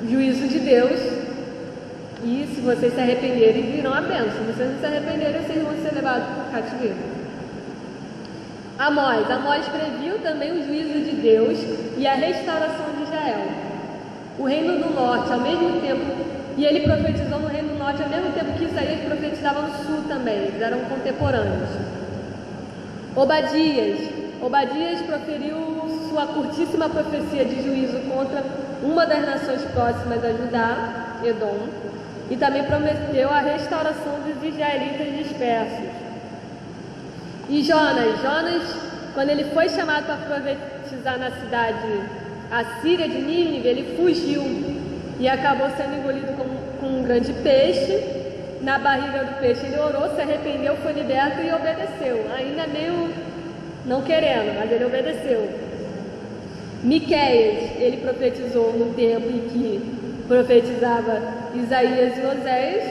Juízo de Deus, e se vocês se arrependerem, virão a bênção. Se vocês não se arrependerem, vocês vão ser levados para o cativeiro. Amós previu também o juízo de Deus e a restauração de Israel. O reino do norte, ao mesmo tempo, e ele profetizou no reino do norte ao mesmo tempo que Isaías profetizava no sul também, eles eram contemporâneos. Obadias proferiu sua curtíssima profecia de juízo contra uma das nações próximas a Judá, Edom, e também prometeu a restauração dos israelitas dispersos. E Jonas, quando ele foi chamado para profetizar na cidade assíria de Nínive, ele fugiu e acabou sendo engolido com um grande peixe. Na barriga do peixe ele orou, se arrependeu, foi liberto e obedeceu, ainda meio não querendo, mas ele obedeceu. Miqueias, ele profetizou no tempo em que profetizava Isaías e Oséias,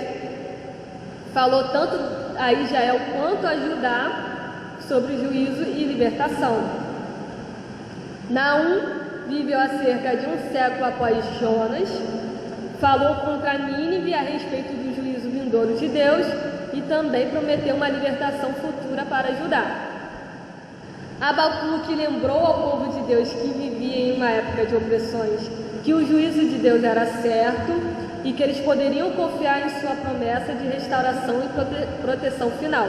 falou tanto a Israel quanto a Judá sobre juízo e libertação. Naum viveu há cerca de um século após Jonas, falou contra Nínive a respeito do juízo vindouro de Deus e também prometeu uma libertação futura para Judá. Abacuque lembrou ao povo de Deus que vivia em uma época de opressões que o juízo de Deus era certo e que eles poderiam confiar em sua promessa de restauração e proteção final.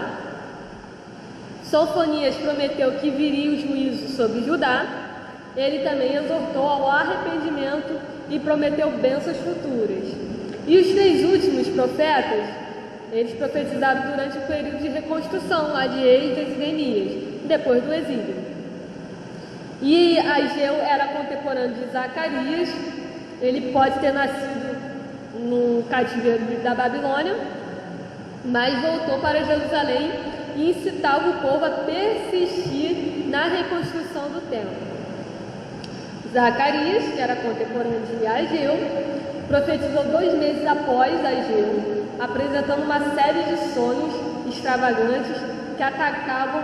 Sofonias prometeu que viria o juízo sobre Judá. Ele também exortou ao arrependimento e prometeu bênçãos futuras. E os 3 últimos profetas, eles profetizaram durante o período de reconstrução, lá de Esdras e Neemias, depois do exílio. E Ageu era contemporâneo de Zacarias. Ele pode ter nascido no cativeiro da Babilônia, mas voltou para Jerusalém e incitava o povo a persistir na reconstrução do templo. Zacarias, que era contemporâneo de Ageu, profetizou 2 meses após Ageu, apresentando uma série de sonhos extravagantes que atacavam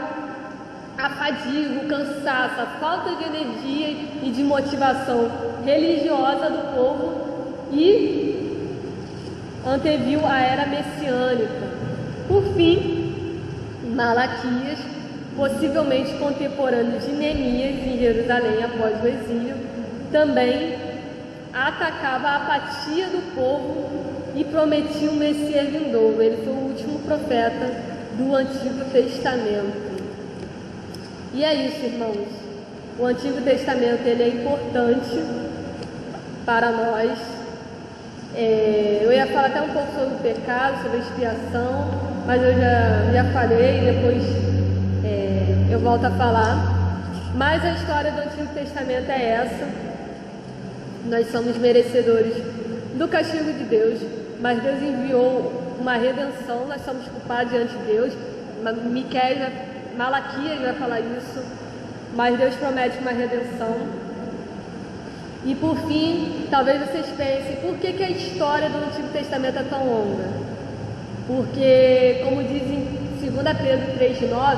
a fadiga, o cansaço, a falta de energia e de motivação religiosa do povo e anteviu a era messiânica. Por fim, Malaquias, possivelmente contemporâneo de Neemias em Jerusalém após o exílio, também atacava a apatia do povo e prometia um Messias vindouro. Ele foi o último profeta do Antigo Testamento. E é isso, irmãos. O Antigo Testamento ele é importante para nós. Eu ia falar até um pouco sobre o pecado, sobre a expiação, mas eu já falei, depois eu volto a falar. Mas a história do Antigo Testamento é essa. Nós somos merecedores do castigo de Deus, mas Deus enviou uma redenção, nós somos culpados diante de Deus. Malaquias vai falar isso, mas Deus promete uma redenção. E por fim, talvez vocês pensem, por que a história do Antigo Testamento é tão longa? Porque, como diz em 2 Pedro 3,9,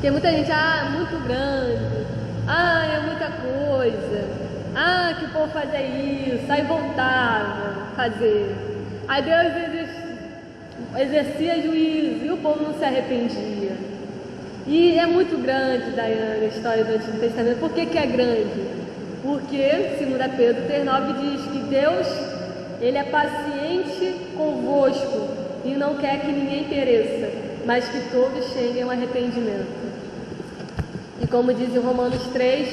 tem muita gente, muito grande, é muita coisa, que o povo fazia isso, aí voltava a fazer. Aí Deus exercia juízo e o povo não se arrependia. E é muito grande, Daiane, a história do Antigo Testamento. Por que é grande? Porque 2 Pedro 3,9 diz que Deus, Ele é paciente convosco e não quer que ninguém pereça, mas que todos cheguem ao arrependimento. E como diz em Romanos 3,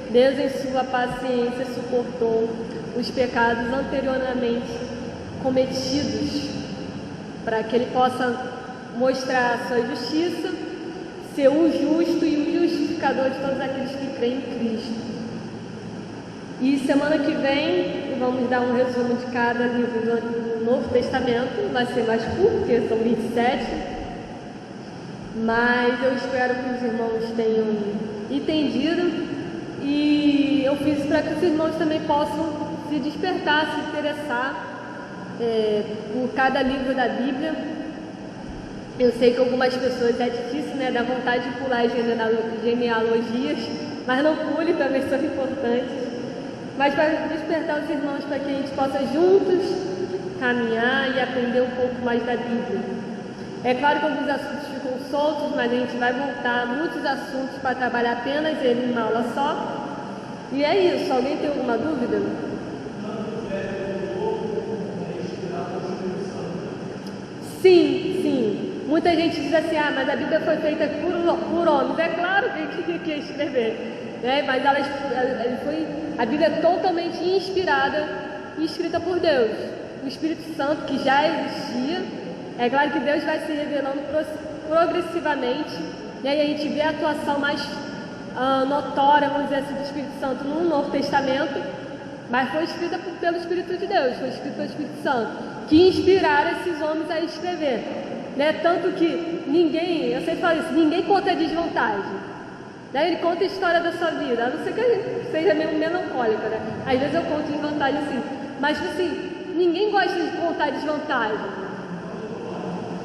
Deus em sua paciência suportou os pecados anteriormente cometidos, para que Ele possa mostrar a sua justiça, ser o justo e o justificador de todos aqueles que creem em Cristo. E semana que vem vamos dar um resumo de cada livro do Novo Testamento. Vai ser mais curto, porque são 27. Mas eu espero que os irmãos tenham entendido. E eu fiz para que os irmãos também possam se despertar, se interessar por cada livro da Bíblia. Eu sei que algumas pessoas é difícil, dá vontade de pular as genealogias, mas não pule, também são importantes. Mas para despertar os irmãos, para que a gente possa juntos caminhar e aprender um pouco mais da Bíblia. É claro que alguns assuntos ficam soltos, mas a gente vai voltar a muitos assuntos para trabalhar apenas ele em uma aula só. E é isso. Alguém tem alguma dúvida? Sim. Muita gente diz assim, mas a Bíblia foi feita por homens. É claro que a gente tinha que escrever. Mas a Bíblia é totalmente inspirada e escrita por Deus. O Espírito Santo, que já existia, é claro que Deus vai se revelando progressivamente, e aí a gente vê a atuação mais notória, vamos dizer assim, do Espírito Santo no Novo Testamento, mas foi escrita pelo Espírito de Deus, foi escrita pelo Espírito Santo, que inspiraram esses homens a escrever. Tanto que eu sempre falo isso, ninguém conta desvantagem. Ele conta a história da sua vida, a não ser que a gente seja meio melancólica, Às vezes eu conto desvantagem assim, mas assim, ninguém gosta de contar desvantagem.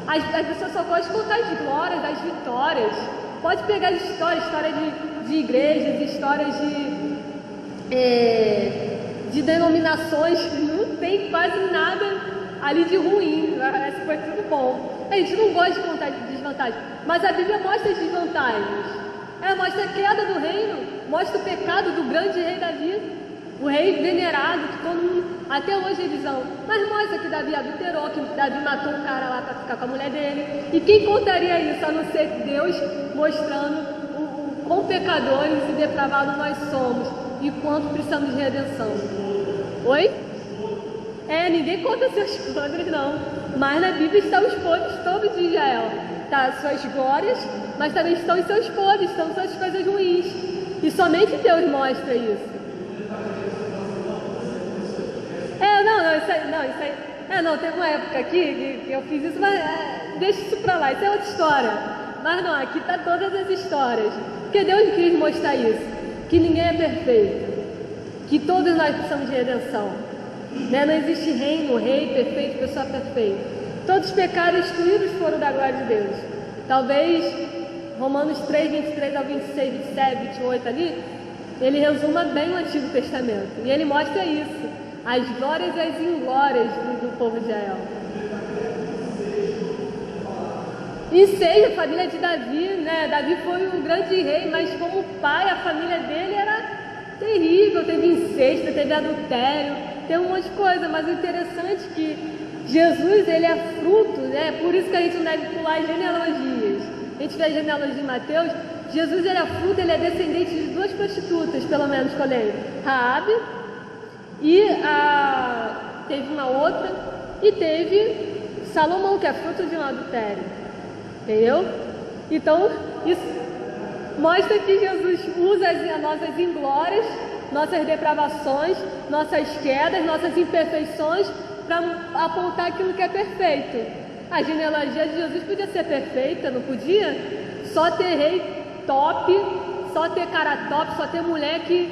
As pessoas só gostam de contar as glórias, das vitórias. Pode pegar história de igrejas, histórias de denominações, não tem quase nada ali de ruim, parece que foi tudo bom. A gente não gosta de contar desvantagem, mas a Bíblia mostra as desvantagens. Ela mostra a queda do reino, mostra o pecado do grande rei Davi, o rei venerado, que todo mundo, até hoje eles amam. Mas mostra que Davi adulterou, que Davi matou um cara lá para ficar com a mulher dele. E quem contaria isso, a não ser Deus mostrando o quão pecadores e depravados nós somos e quanto precisamos de redenção. Oi? Ninguém conta seus podres não, mas na Bíblia estão os podres todos de Israel. Tá, suas glórias, mas também estão os seus podres, estão suas coisas ruins. E somente Deus mostra isso. Teve uma época aqui que eu fiz isso, mas deixa isso pra lá, isso é outra história. Mas não, aqui tá todas as histórias. Porque Deus quis mostrar isso, que ninguém é perfeito, que todos nós precisamos de redenção. Não existe reino, rei perfeito, pessoa perfeita. Todos os pecados excluídos foram da glória de Deus. Talvez Romanos 3, 23 ao 26, 27, 28 ali, ele resuma bem o Antigo Testamento. E ele mostra isso, as glórias e as inglórias do povo de Israel. Em 6, a família de Davi, Davi foi o grande rei, mas como pai, a família dele era terrível, teve incesto, teve adultério, tem um monte de coisa, mas o interessante é que Jesus, ele é fruto, né? Por isso que a gente não deve pular as genealogias. A gente vê a genealogia de Mateus, Jesus, ele é fruto, ele é descendente de duas prostitutas, pelo menos que eu lembro, Raabe, e teve uma outra, e teve Salomão, que é fruto de um adultério, entendeu? Então, isso mostra que Jesus usa as nossas inglórias, nossas depravações, nossas quedas, nossas imperfeições, para apontar aquilo que é perfeito. A genealogia de Jesus podia ser perfeita, não podia? Só ter rei top, só ter cara top, só ter mulher que...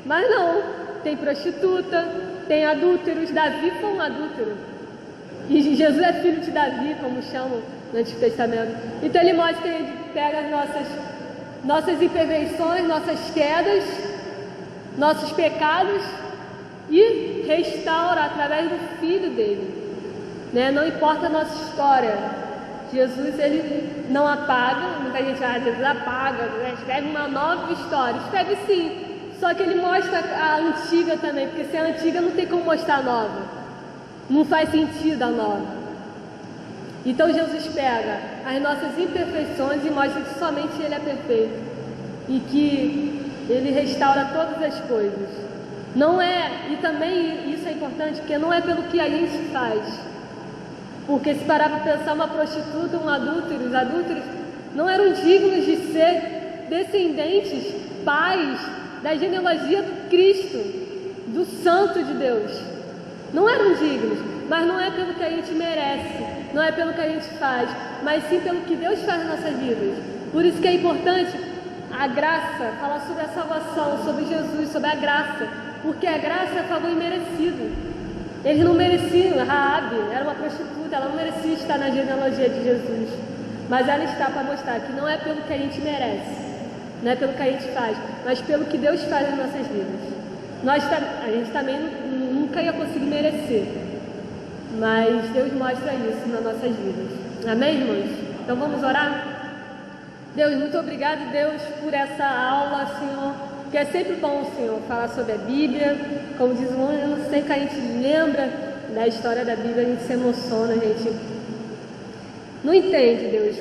Mas não, tem prostituta, tem adúlteros. Davi foi um adúltero. E Jesus é filho de Davi, como chamam no Antigo Testamento. Então ele mostra que ele pega as nossas imperfeições, nossas quedas, nossos pecados e restaura através do Filho dele, né? Não importa a nossa história, Jesus, ele não apaga. Muita gente Jesus apaga, né? Escreve uma nova história, escreve sim, só que ele mostra a antiga também, porque se é antiga não tem como mostrar a nova, não faz sentido a nova. Então Jesus pega as nossas imperfeições e mostra que somente ele é perfeito e que ele restaura todas as coisas. Não é, e também isso é importante, porque não é pelo que a gente faz. Porque se parar para pensar, uma prostituta, um adúltero, os adúlteros não eram dignos de ser descendentes, pais da genealogia do Cristo, do Santo de Deus. Não eram dignos, mas não é pelo que a gente merece, não é pelo que a gente faz, mas sim pelo que Deus faz nas nossas vidas. Por isso que é importante a graça, falar sobre a salvação, sobre Jesus, sobre a graça, porque a graça é favor imerecido. Eles não mereciam, Raabe era uma prostituta, ela não merecia estar na genealogia de Jesus, mas ela está para mostrar que não é pelo que a gente merece, não é pelo que a gente faz, mas pelo que Deus faz nas nossas vidas. A gente também nunca ia conseguir merecer, mas Deus mostra isso nas nossas vidas. Amém, irmãos? Então vamos orar? Deus, muito obrigado, Deus, por essa aula, Senhor, que é sempre bom, Senhor, falar sobre a Bíblia. Como diz o ano, sempre que a gente lembra da história da Bíblia, a gente se emociona, a gente não entende, Deus,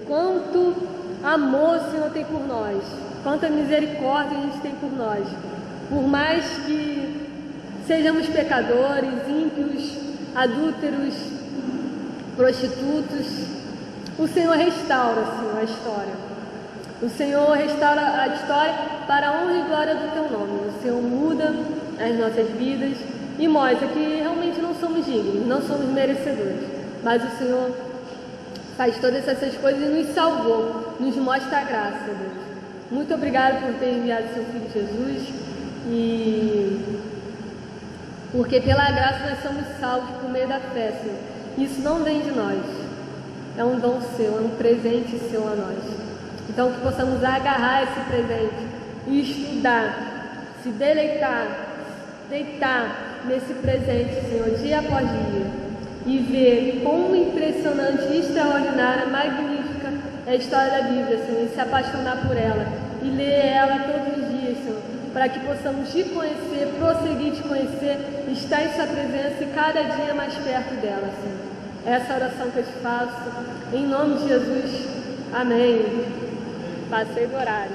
quanto amor o Senhor tem por nós, quanta misericórdia a gente tem por nós. Por mais que sejamos pecadores, ímpios, adúlteros, prostitutos, o Senhor restaura, Senhor, a história. O Senhor restaura a história para a honra e glória do Teu nome. O Senhor muda as nossas vidas e mostra que realmente não somos dignos, não somos merecedores. Mas o Senhor faz todas essas coisas e nos salvou, nos mostra a graça, Deus. Muito obrigado por ter enviado Seu Filho Jesus, porque pela graça nós somos salvos por meio da fé, Senhor. Isso não vem de nós. É um dom Seu, é um presente Seu a nós. Então que possamos agarrar esse presente e estudar, se deleitar, deitar nesse presente, Senhor, dia após dia, e ver como impressionante, extraordinária, magnífica é a história da Bíblia, Senhor, e se apaixonar por ela, e ler ela todos os dias, Senhor, para que possamos te conhecer, prosseguir te conhecer, estar em Sua presença e cada dia mais perto dela, Senhor. Essa oração que eu te faço, em nome de Jesus. Amém. Passei do horário.